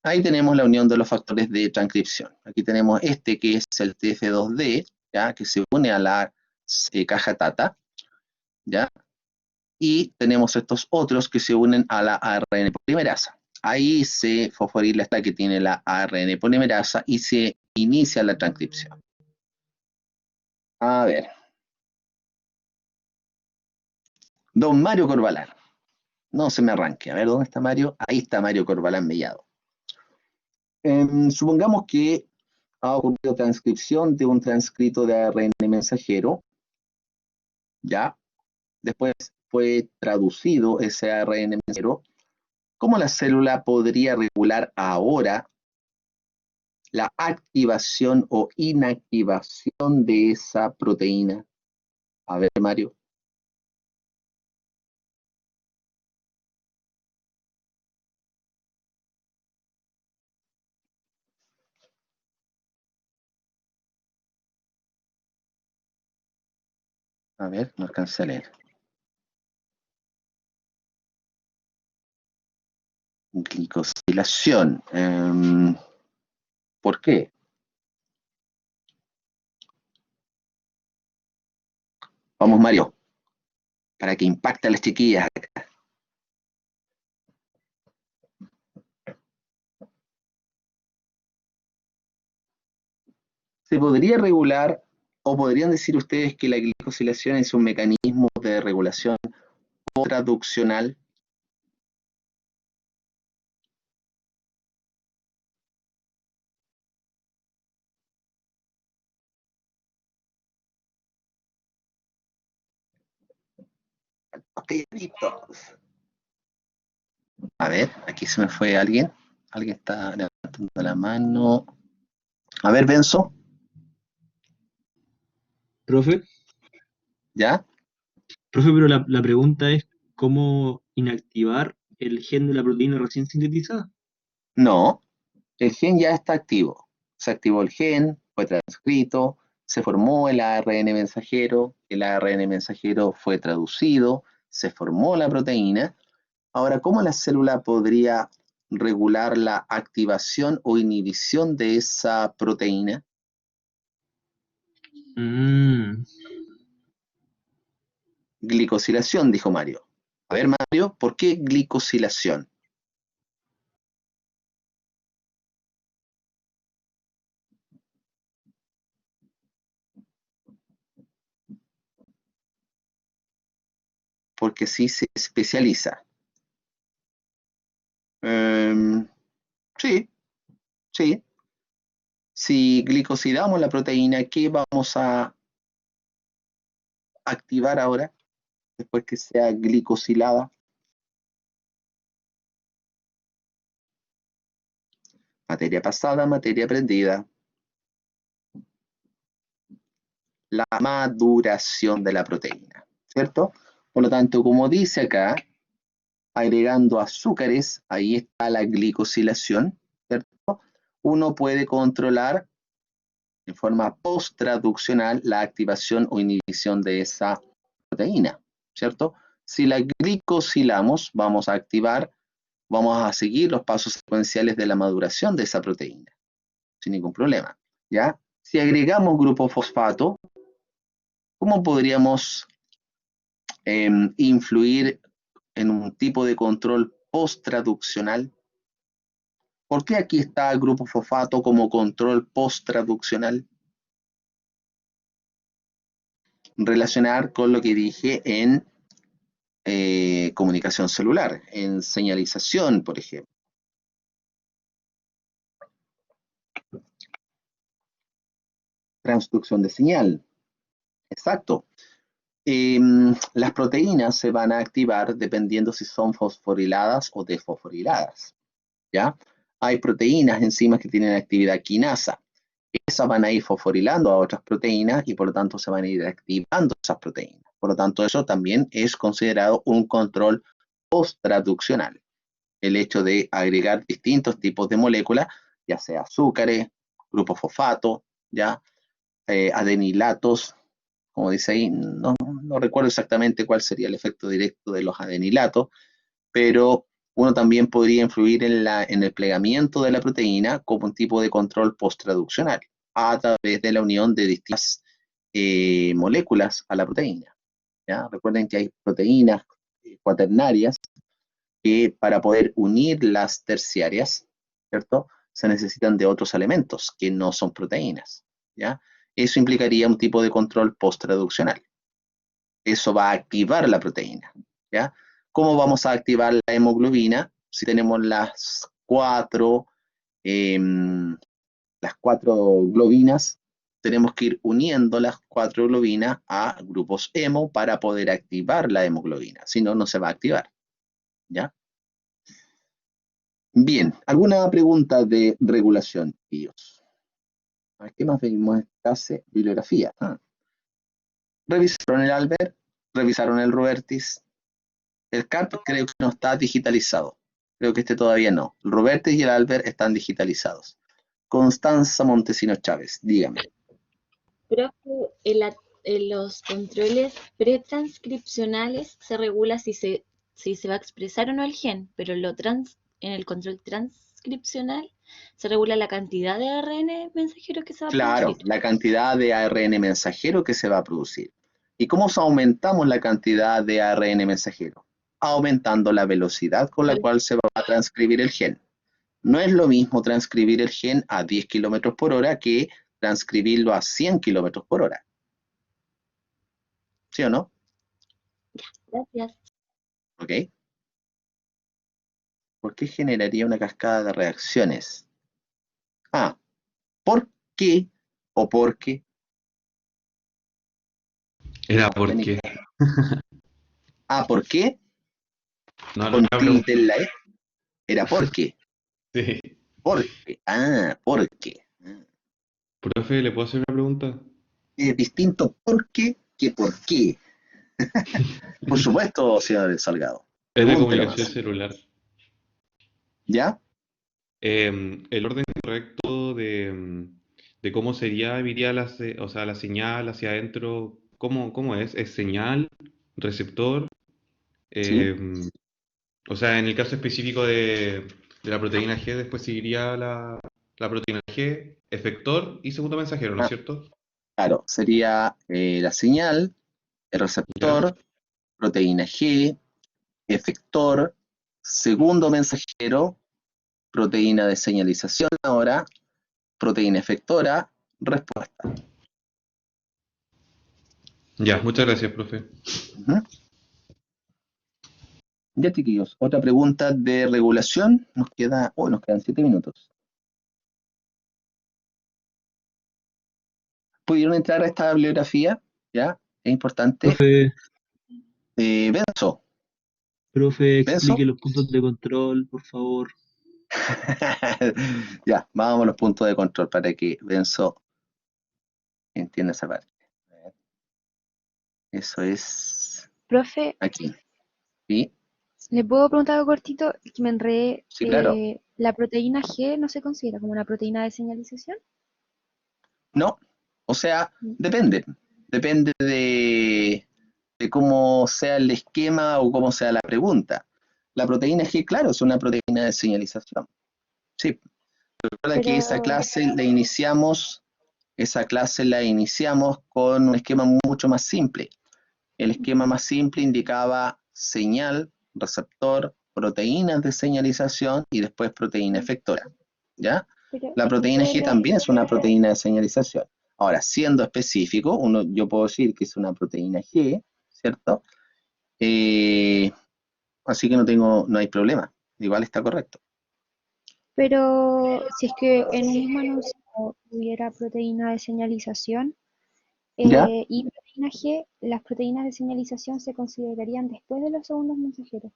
Speaker 1: ahí tenemos la unión de los factores de transcripción. Aquí tenemos este que es el TF2D, ¿ya? Que se une a la caja TATA, ¿ya? Y tenemos estos otros que se unen a la ARN polimerasa. Ahí se fosforila esta que tiene la ARN polimerasa y se inicia la transcripción. A ver. Don Mario Corbalán. No se me arranque. A ver, ¿dónde está Mario? Ahí está Mario Corbalán Mellado. Supongamos que ha ocurrido transcripción de un transcrito de ARN mensajero, ¿ya? Después fue traducido ese ARN mensajero. ¿Cómo la célula podría regular ahora la activación o inactivación de esa proteína? A ver, Mario. A ver, no alcancé a leer. Glicosilación. ¿Por qué? Vamos, Mario, para que impacte a las chiquillas. ¿Se podría regular o podrían decir ustedes que la glicosilación es un mecanismo de regulación traduccional? Calladitos. A ver, aquí se me fue alguien. Alguien está levantando la mano. A ver, Benzo,
Speaker 7: Profe,
Speaker 1: ¿ya?
Speaker 7: pero la pregunta es cómo inactivar el gen de la proteína recién sintetizada.
Speaker 1: No, el gen ya está activo. Se activó el gen, fue transcrito, se formó el ARN mensajero fue traducido, se formó la proteína. Ahora, ¿cómo la célula podría regular la activación o inhibición de esa proteína?
Speaker 7: Mm,
Speaker 1: Glicosilación, dijo Mario. A ver, Mario, ¿por qué glicosilación? Porque sí se especializa. Em, sí, sí. Si glicosilamos la proteína, ¿qué vamos a activar ahora, después que sea glicosilada? Materia pasada, materia aprendida. La maduración de la proteína, ¿cierto? Por lo tanto, como dice acá, agregando azúcares, ahí está la glicosilación, ¿cierto? Uno puede controlar en forma post-traduccional la activación o inhibición de esa proteína, ¿cierto? Si la glicosilamos, vamos a activar, vamos a seguir los pasos secuenciales de la maduración de esa proteína, sin ningún problema, ¿ya? Si agregamos grupo fosfato, ¿cómo podríamos influir en un tipo de control post-traduccional? ¿Por qué aquí está el grupo fosfato como control post-traduccional? Relacionar con lo que dije en comunicación celular, en señalización, por ejemplo. Transducción de señal. Exacto. Las proteínas se van a activar dependiendo si son fosforiladas o desfosforiladas, ¿ya? Hay proteínas, enzimas que tienen actividad quinasa. Esas van a ir fosforilando a otras proteínas y por lo tanto se van a ir activando esas proteínas. Por lo tanto, eso también es considerado un control post-traduccional. El hecho de agregar distintos tipos de moléculas, ya sea azúcares, grupos fosfato, ya, adenilatos, como dice ahí, no recuerdo exactamente cuál sería el efecto directo de los adenilatos, pero uno también podría influir en el plegamiento de la proteína como un tipo de control post-traduccional a través de la unión de distintas moléculas a la proteína, ¿ya? Recuerden que hay proteínas cuaternarias que para poder unir las terciarias, ¿cierto? Se necesitan de otros elementos que no son proteínas, ¿ya? Eso implicaría un tipo de control post-traduccional. Eso va a activar la proteína, ¿ya? ¿Cómo vamos a activar la hemoglobina? Si tenemos eh, las cuatro globinas, tenemos que ir uniendo las cuatro globinas a grupos hemo para poder activar la hemoglobina, si no, no se va a activar, ¿ya? Bien, ¿alguna pregunta de regulación, tíos? A ver, ¿qué más vimos en clase? Bibliografía. Revisaron el Albert, revisaron el Robertis. El CARP creo que no está digitalizado. Creo que este todavía no. El Robertis y el Albert están digitalizados. Constanza Montesino Chávez, dígame.
Speaker 3: Pero en los controles pretranscripcionales se regula si se va a expresar o no el gen, pero en el control transcripcional se regula la cantidad de ARN mensajero que se va a
Speaker 1: Claro,
Speaker 3: producir.
Speaker 1: la cantidad de ARN mensajero que se va a producir. ¿Y cómo aumentamos la cantidad de ARN mensajero? Aumentando la velocidad con la cual se va a transcribir el gen. No es lo mismo transcribir el gen a 10 kilómetros por hora que transcribirlo a 100 kilómetros por hora. ¿Sí o no?
Speaker 3: Gracias.
Speaker 1: ¿Ok? ¿Por qué generaría una cascada de reacciones? ¿Por qué o porque?
Speaker 7: era porque
Speaker 1: Ah, ¿por qué?
Speaker 8: No, no
Speaker 1: Con
Speaker 8: era
Speaker 1: tilde
Speaker 8: pregunta.
Speaker 1: en la E. Era ¿por qué?
Speaker 8: Sí.
Speaker 1: ¿Por qué? Ah, ¿por qué?
Speaker 8: Profe, ¿le puedo hacer una pregunta?
Speaker 1: Es distinto ¿por qué que por qué? Por supuesto, señor Salgado.
Speaker 8: Es de
Speaker 1: Pregúntelo
Speaker 8: comunicación
Speaker 1: más.
Speaker 8: celular.
Speaker 1: ¿Ya?
Speaker 8: El orden correcto de cómo sería, iría o sea, la señal hacia adentro, ¿cómo es? ¿Es señal, receptor?
Speaker 1: ¿Sí?
Speaker 8: Em, o sea, en el caso específico de la proteína G, después seguiría la proteína G, efector y segundo mensajero, ¿no es
Speaker 1: Ah,
Speaker 8: cierto?
Speaker 1: claro, sería la señal, el
Speaker 8: ¿Ya?
Speaker 1: receptor, proteína G, efector, segundo mensajero, proteína de señalización ahora, proteína efectora, respuesta.
Speaker 8: Ya, muchas gracias, profe.
Speaker 1: Ujú. Ya, chiquillos, otra pregunta de regulación. Nos quedan 7 minutos. ¿Pudieron entrar a esta bibliografía? ¿Ya? Es importante.
Speaker 7: Profe,
Speaker 1: Benzo,
Speaker 7: profe,
Speaker 1: Benzo.
Speaker 7: explique los puntos de control, por favor.
Speaker 1: Ya, vamos a los puntos de control para que Benzo entienda esa parte. A ver, eso es
Speaker 6: Profe,
Speaker 1: aquí. ¿Sí?
Speaker 6: ¿le puedo preguntar algo cortito? Que me enredé.
Speaker 1: Sí, claro.
Speaker 6: ¿La proteína G no se considera como una proteína de señalización?
Speaker 1: No, o sea,
Speaker 6: Mm.
Speaker 1: depende. Depende de cómo sea el esquema o cómo sea la pregunta. La proteína G, claro, es una proteína de señalización. Sí, recuerda que
Speaker 6: Pero,
Speaker 1: esa clase la iniciamos con un esquema mucho más simple. El esquema más simple indicaba señal, receptor, proteínas de señalización y después proteína efectora. ¿Ya?
Speaker 6: pero
Speaker 1: La
Speaker 6: ¿y
Speaker 1: proteína
Speaker 6: qué
Speaker 1: G
Speaker 6: es lo,
Speaker 1: también es una proteína de señalización. Ahora, siendo específico, yo puedo decir que es una proteína G, ¿cierto? Eh, Así que no hay problema. Igual está correcto.
Speaker 6: pero si es que en un mismo enunciado hubiera proteína de señalización
Speaker 1: ¿Ya?
Speaker 6: y proteína G, las proteínas de señalización se considerarían después de los segundos mensajeros.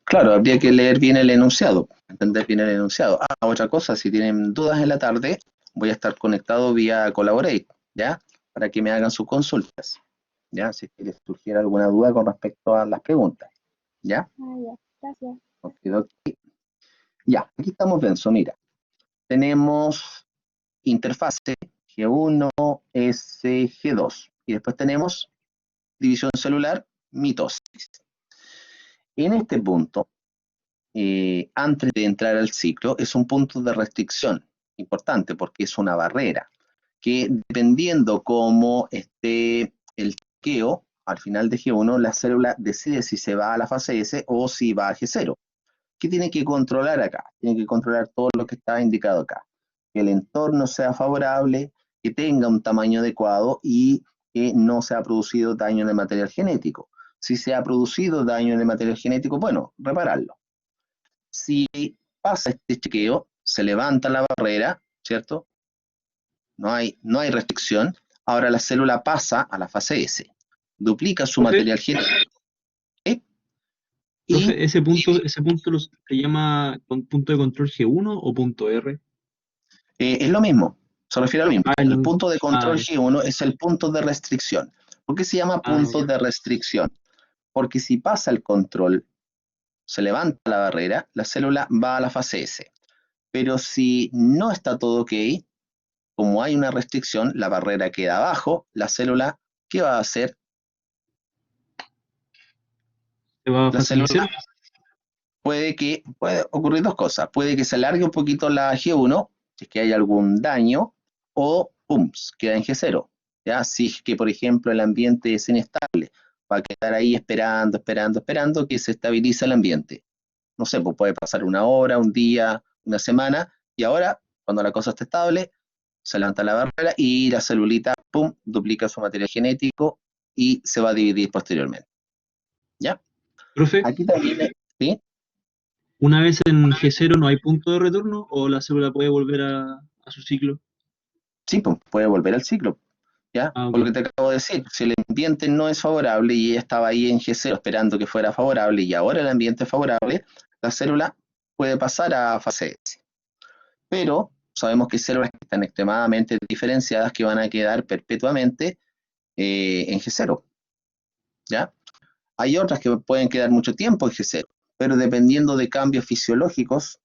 Speaker 1: Claro, habría que leer bien el enunciado, entender bien el enunciado. Ah, otra cosa, si tienen dudas en la tarde, voy a estar conectado vía Collaborate, ¿ya? Para que me hagan sus consultas, ¿ya? Si es que les surgiera alguna duda con respecto a las preguntas, ¿ya?
Speaker 6: Ah, ya, gracias.
Speaker 1: Ok. Ya, aquí estamos, Benzo, mira. Tenemos interfase G1, S, G2. Y después tenemos división celular, mitosis. En este punto, antes de entrar al ciclo, es un punto de restricción importante porque es una barrera que dependiendo cómo esté el chequeo, al final de G1, la célula decide si se va a la fase S o si va a G0. ¿Qué tiene que controlar acá? Tiene que controlar todo lo que está indicado acá. Que el entorno sea favorable, que tenga un tamaño adecuado y que no se ha producido daño en el material genético. Si se ha producido daño en el material genético, bueno, repararlo. Si pasa este chequeo, se levanta la barrera, ¿cierto? No hay restricción. Ahora la célula pasa a la fase S, duplica su
Speaker 7: Profe,
Speaker 1: material genético. ¿Sí? Y
Speaker 7: profe, ese punto se llama punto de control G1 o punto R.
Speaker 1: es lo mismo, se refiere a lo mismo.
Speaker 7: Ah, es lo
Speaker 1: El
Speaker 7: mismo.
Speaker 1: punto de
Speaker 7: Ah,
Speaker 1: control
Speaker 7: ya.
Speaker 1: G1 es el punto de restricción. ¿Por qué se llama
Speaker 7: Ah,
Speaker 1: punto
Speaker 7: ya.
Speaker 1: de restricción? Porque si pasa el control, se levanta la barrera, la célula va a la fase S. Pero si no está todo ok, como hay una restricción, la barrera queda abajo, la célula, ¿qué va a hacer?
Speaker 7: ¿Se va a
Speaker 1: La
Speaker 7: fase
Speaker 1: célula
Speaker 7: G0?
Speaker 1: puede ocurrir dos cosas. Puede que se alargue un poquito la G1, si es que hay algún daño, o ¡pum!, queda en G0. ¿Ya? Si es que, por ejemplo, el ambiente es inestable, va a quedar ahí esperando, esperando, esperando que se estabilice el ambiente. No sé, pues puede pasar una hora, un día, una semana, y ahora, cuando la cosa está estable, se levanta la barrera y la celulita, ¡pum!, duplica su material genético y se va a dividir posteriormente. ¿Ya?
Speaker 7: Profe,
Speaker 1: Aquí también, ¿sí?
Speaker 7: una vez en G0 no hay punto de retorno o la célula puede volver a su ciclo.
Speaker 1: Sí, pues puede volver al ciclo. ¿ya?
Speaker 7: Ah,
Speaker 1: Por lo
Speaker 7: ok.
Speaker 1: que te acabo de decir, si el ambiente no es favorable y ella estaba ahí en G0 esperando que fuera favorable y ahora el ambiente es favorable, la célula puede pasar a fase S. Pero sabemos que hay células que están extremadamente diferenciadas que van a quedar perpetuamente en G0, ¿ya? Hay otras que pueden quedar mucho tiempo en G0, pero dependiendo de cambios fisiológicos,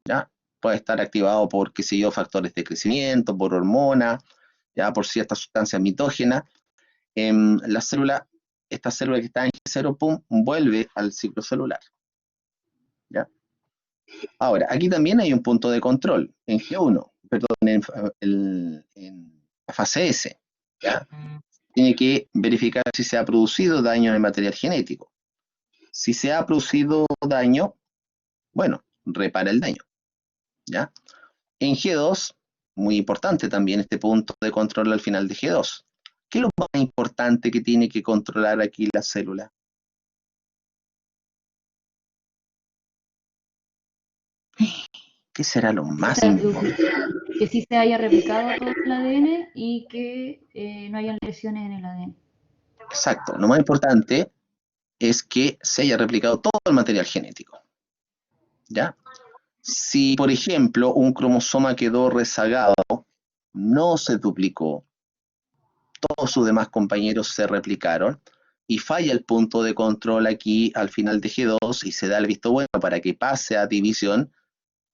Speaker 1: ¿ya? Puede estar activado por, qué sé yo, factores de crecimiento, por hormonas, ya por ciertas sustancias mitógenas. La célula, esta célula que está en G0, pum, vuelve al ciclo celular, ¿ya? Ahora, aquí también hay un punto de control, en G1, perdón, en la fase S, ¿ya? Tiene que verificar si se ha producido daño en el material genético. Si se ha producido daño, bueno, repara el daño, ¿ya? En G2, muy importante también este punto de control al final de G2. ¿Qué es lo más importante que tiene que controlar aquí la célula? ¿Qué será lo más importante?
Speaker 4: Que sí se haya replicado todo el ADN y que no hayan lesiones en el ADN.
Speaker 1: Exacto, lo más importante es que se haya replicado todo el material genético, ¿ya? Si, por ejemplo, un cromosoma quedó rezagado, no se duplicó, todos sus demás compañeros se replicaron, y falla el punto de control aquí al final de G2 y se da el visto bueno para que pase a división,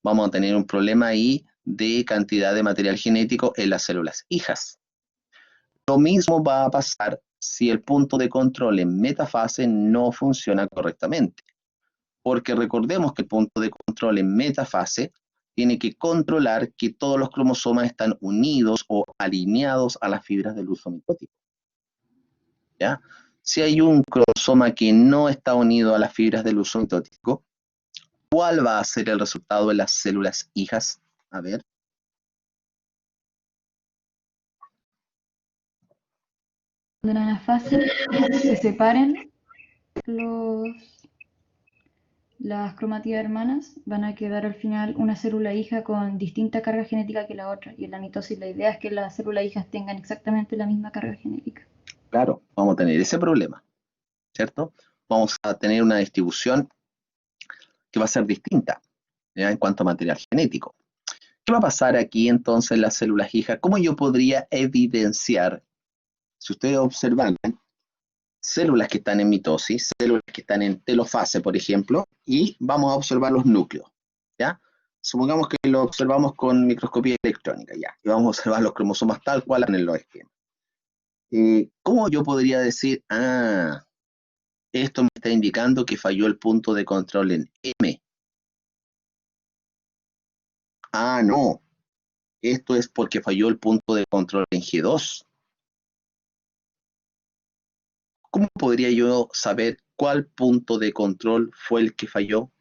Speaker 1: vamos a tener un problema ahí de cantidad de material genético en las células hijas. Lo mismo va a pasar si el punto de control en metafase no funciona correctamente, porque recordemos que el punto de control en metafase tiene que controlar que todos los cromosomas están unidos o alineados a las fibras del uso mitótico, ¿ya? Si hay un cromosoma que no está unido a las fibras del uso mitótico, ¿cuál va a ser el resultado de las células hijas? A ver.
Speaker 4: Cuando en la fase se separen las cromátidas hermanas, van a quedar al final una célula hija con distinta carga genética que la otra. Y en la mitosis la idea es que las células hijas tengan exactamente la misma carga genética.
Speaker 1: Claro, vamos a tener ese problema, ¿cierto? Vamos a tener una distribución que va a ser distinta, ¿ya? En cuanto a material genético. ¿Qué va a pasar aquí entonces en las células hijas? ¿Cómo yo podría evidenciar, si ustedes observan, células que están en mitosis, células que están en telofase, por ejemplo, y vamos a observar los núcleos, ¿ya? Supongamos que lo observamos con microscopía electrónica, ya, y vamos a observar los cromosomas tal cual en los esquemas. ¿Cómo yo podría decir, esto me está indicando que falló el punto de control en M? No, esto es porque falló el punto de control en G2. ¿Cómo podría yo saber cuál punto de control fue el que falló?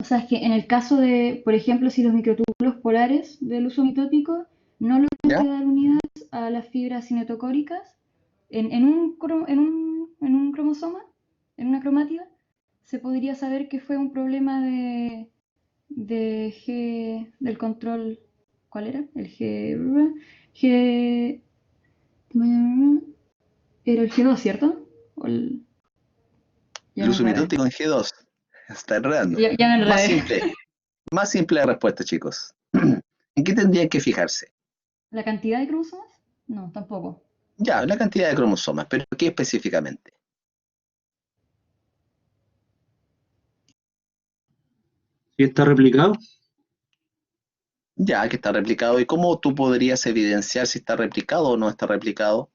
Speaker 4: O sea, es que en el caso de, por ejemplo, si los microtúbulos polares del uso mitótico no logran
Speaker 1: ¿Ya?
Speaker 4: quedar unidas a las fibras cinetocóricas en un cromosoma, en una cromátida, se podría saber que fue un problema del control. ¿Cuál era? G, era el G2, ¿cierto? Ya
Speaker 1: El
Speaker 4: me
Speaker 1: uso
Speaker 4: enredé.
Speaker 1: mitótico en G2. Está enredando.
Speaker 4: Ya me
Speaker 1: Más
Speaker 4: enredé.
Speaker 1: simple, más simple la respuesta, chicos. ¿En qué tendrían que fijarse?
Speaker 4: ¿La cantidad de cromosomas? No, tampoco.
Speaker 1: Ya, la cantidad de cromosomas, pero ¿qué específicamente?
Speaker 7: ¿Sí está replicado?
Speaker 1: Ya, que está replicado. ¿Y cómo tú podrías evidenciar si está replicado o no está replicado?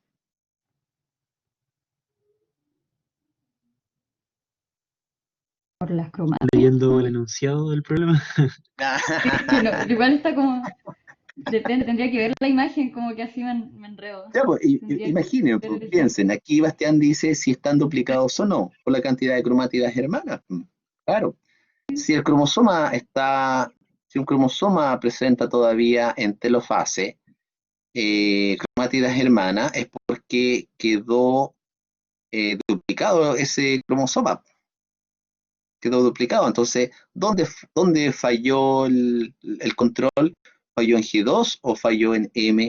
Speaker 4: Por las cromátidas.
Speaker 7: Leyendo el enunciado del problema.
Speaker 4: No, igual está como. Depende, tendría que ver la imagen, como que así me enredo.
Speaker 1: Ya, pues,
Speaker 4: Tendría que
Speaker 1: imaginen,
Speaker 4: ver
Speaker 1: pues,
Speaker 4: el
Speaker 1: piensen,
Speaker 4: ejemplo.
Speaker 1: aquí Bastián dice si están duplicados o no, por la cantidad de cromátidas hermanas. Claro, si el cromosoma está, si un cromosoma presenta todavía en telofase cromátidas hermanas, es porque quedó duplicado ese cromosoma, quedó duplicado. Entonces, ¿dónde falló el control? ¿Falló en G2 o falló en M?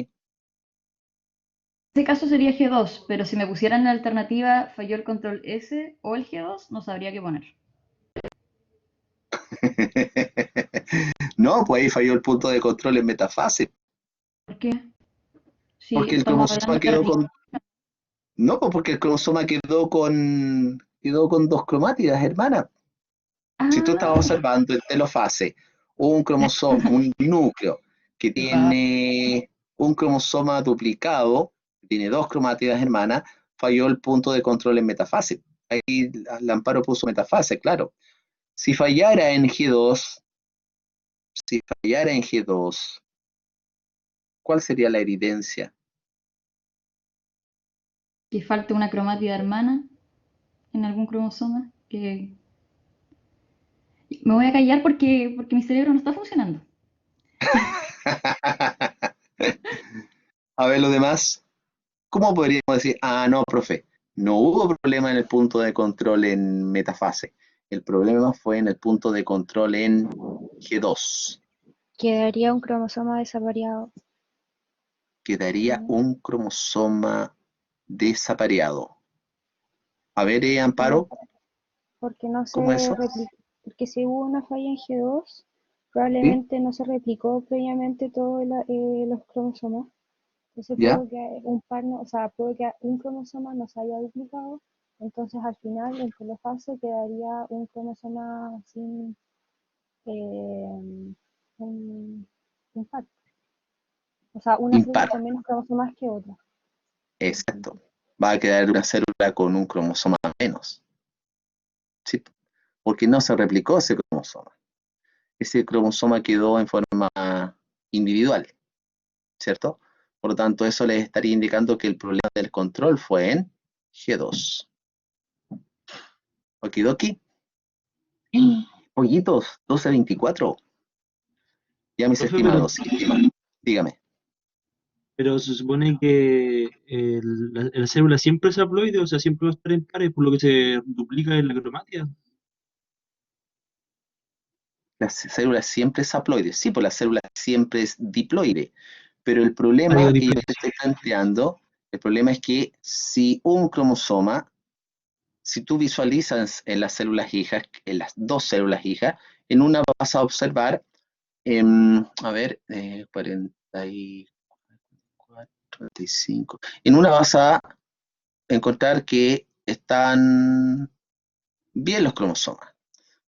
Speaker 4: En este caso sería G2, pero si me pusieran la alternativa falló el control S o el G2, no sabría qué poner.
Speaker 1: No, pues ahí falló el punto de control en metafase,
Speaker 4: ¿Por qué? Sí,
Speaker 1: porque el
Speaker 4: estamos
Speaker 1: cromosoma
Speaker 4: hablando de
Speaker 1: quedó
Speaker 4: replicar.
Speaker 1: con... No, pues porque el cromosoma quedó con dos cromátidas, hermana. Si tú estabas
Speaker 4: Ah,
Speaker 1: observando en telofase un cromosoma, un núcleo que
Speaker 4: qué pasa.
Speaker 1: tiene un cromosoma duplicado, tiene dos cromátidas hermanas, falló el punto de control en metafase. Ahí el Amparo puso metafase, claro. Si fallara en G2, si fallara en G2, ¿cuál sería la evidencia?
Speaker 4: Que falte una cromátida hermana en algún cromosoma. Que... Me voy a callar porque mi cerebro no está funcionando.
Speaker 1: A ver, lo demás, ¿cómo podríamos decir? Ah, no, profe, no hubo problema en el punto de control en metafase. El problema fue en el punto de control en G2.
Speaker 6: Quedaría un cromosoma desavariado.
Speaker 1: Quedaría un cromosoma desapareado. A ver,
Speaker 6: Claro,
Speaker 1: Amparo,
Speaker 6: porque no
Speaker 1: ¿cómo es
Speaker 6: se
Speaker 1: eso?
Speaker 6: replicó, porque si hubo una falla en G2,
Speaker 1: ¿Sí?
Speaker 6: probablemente no se replicó previamente todos los cromosomas. Entonces
Speaker 1: ¿Ya?
Speaker 6: puede que un par, o sea, puede que un cromosoma no se haya duplicado. Entonces al final en telofase quedaría un cromosoma sin un, un par. O sea, una célula
Speaker 1: Impar,
Speaker 6: con menos cromosomas que otra.
Speaker 1: exacto. Va a quedar una célula con un cromosoma menos. ¿Sí? Porque no se replicó ese cromosoma. Ese cromosoma quedó en forma individual, ¿cierto? Por lo tanto, eso les estaría indicando que el problema del control fue en G2. Okidoki. Pollitos, 12:24. Ya, mis
Speaker 7: Profe, pero,
Speaker 1: estimados. Dígame.
Speaker 7: pero se supone que la célula siempre es haploide, o sea, siempre va a estar en pares, por lo que se duplica en la cromática.
Speaker 1: La célula siempre es haploide. Sí, pues la célula siempre es diploide. Pero el
Speaker 7: Ah, digo,
Speaker 1: problema que yo te
Speaker 7: diploide.
Speaker 1: estoy planteando, el problema es que si un cromosoma, si tú visualizas en las células hijas, en las dos células hijas, en una vas a observar, a ver, 44, 35. En una vas a encontrar que están bien los cromosomas,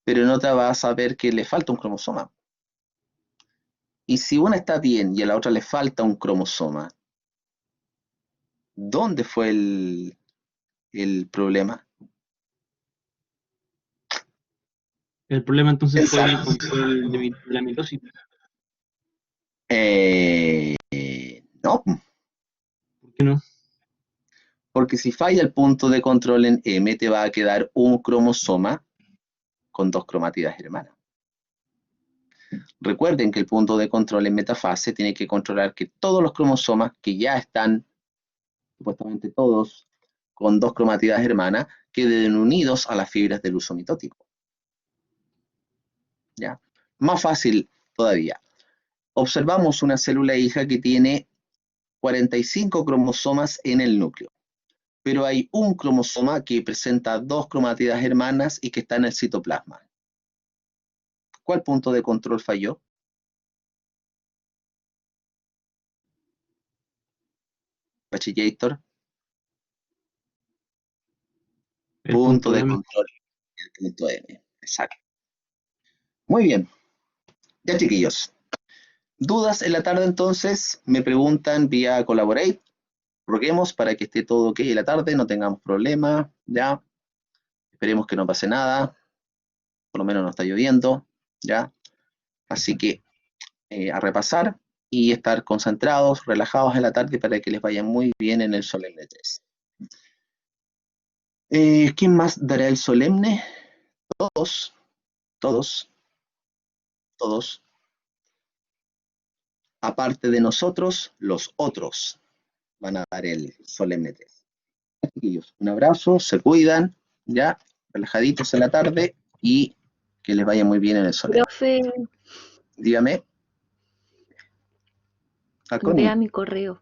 Speaker 1: pero en otra vas a ver que le falta un cromosoma. Y si una está bien y a la otra le falta un cromosoma, ¿dónde fue el problema?
Speaker 7: El problema entonces fue en
Speaker 1: Pensar.
Speaker 7: el control de la mitosis.
Speaker 1: No,
Speaker 7: ¿Por qué no?
Speaker 1: porque si falla el punto de control en M, te va a quedar un cromosoma con dos cromátidas hermanas. Recuerden que el punto de control en metafase tiene que controlar que todos los cromosomas que ya están, supuestamente todos, con dos cromátidas hermanas, queden unidos a las fibras del uso mitótico. ¿Ya? Más fácil todavía. Observamos una célula hija que tiene 45 cromosomas en el núcleo, pero hay un cromosoma que presenta dos cromátidas hermanas y que está en el citoplasma. ¿Cuál punto de control falló? Bachillator.
Speaker 7: El
Speaker 1: Punto
Speaker 7: punto
Speaker 1: de
Speaker 7: M.
Speaker 1: control, el punto M. Exacto. Muy bien. Ya, chiquillos. ¿Dudas en la tarde entonces? Me preguntan vía Collaborate. Roguemos para que esté todo ok en la tarde, no tengamos problemas, ¿ya? Esperemos que no pase nada. Por lo menos no está lloviendo, ¿ya? Así que a repasar y estar concentrados, relajados en la tarde para que les vaya muy bien en el solemne 3. ¿Quién más dará el solemne? Todos, todos, todos. Aparte de nosotros, los otros van a dar el solemne 3. Chiquillos, un abrazo, se cuidan, ya, relajaditos en la tarde y que les vaya muy bien en el solemne.
Speaker 3: Profe,
Speaker 1: Dígame. A Connie.
Speaker 3: Vea mi correo.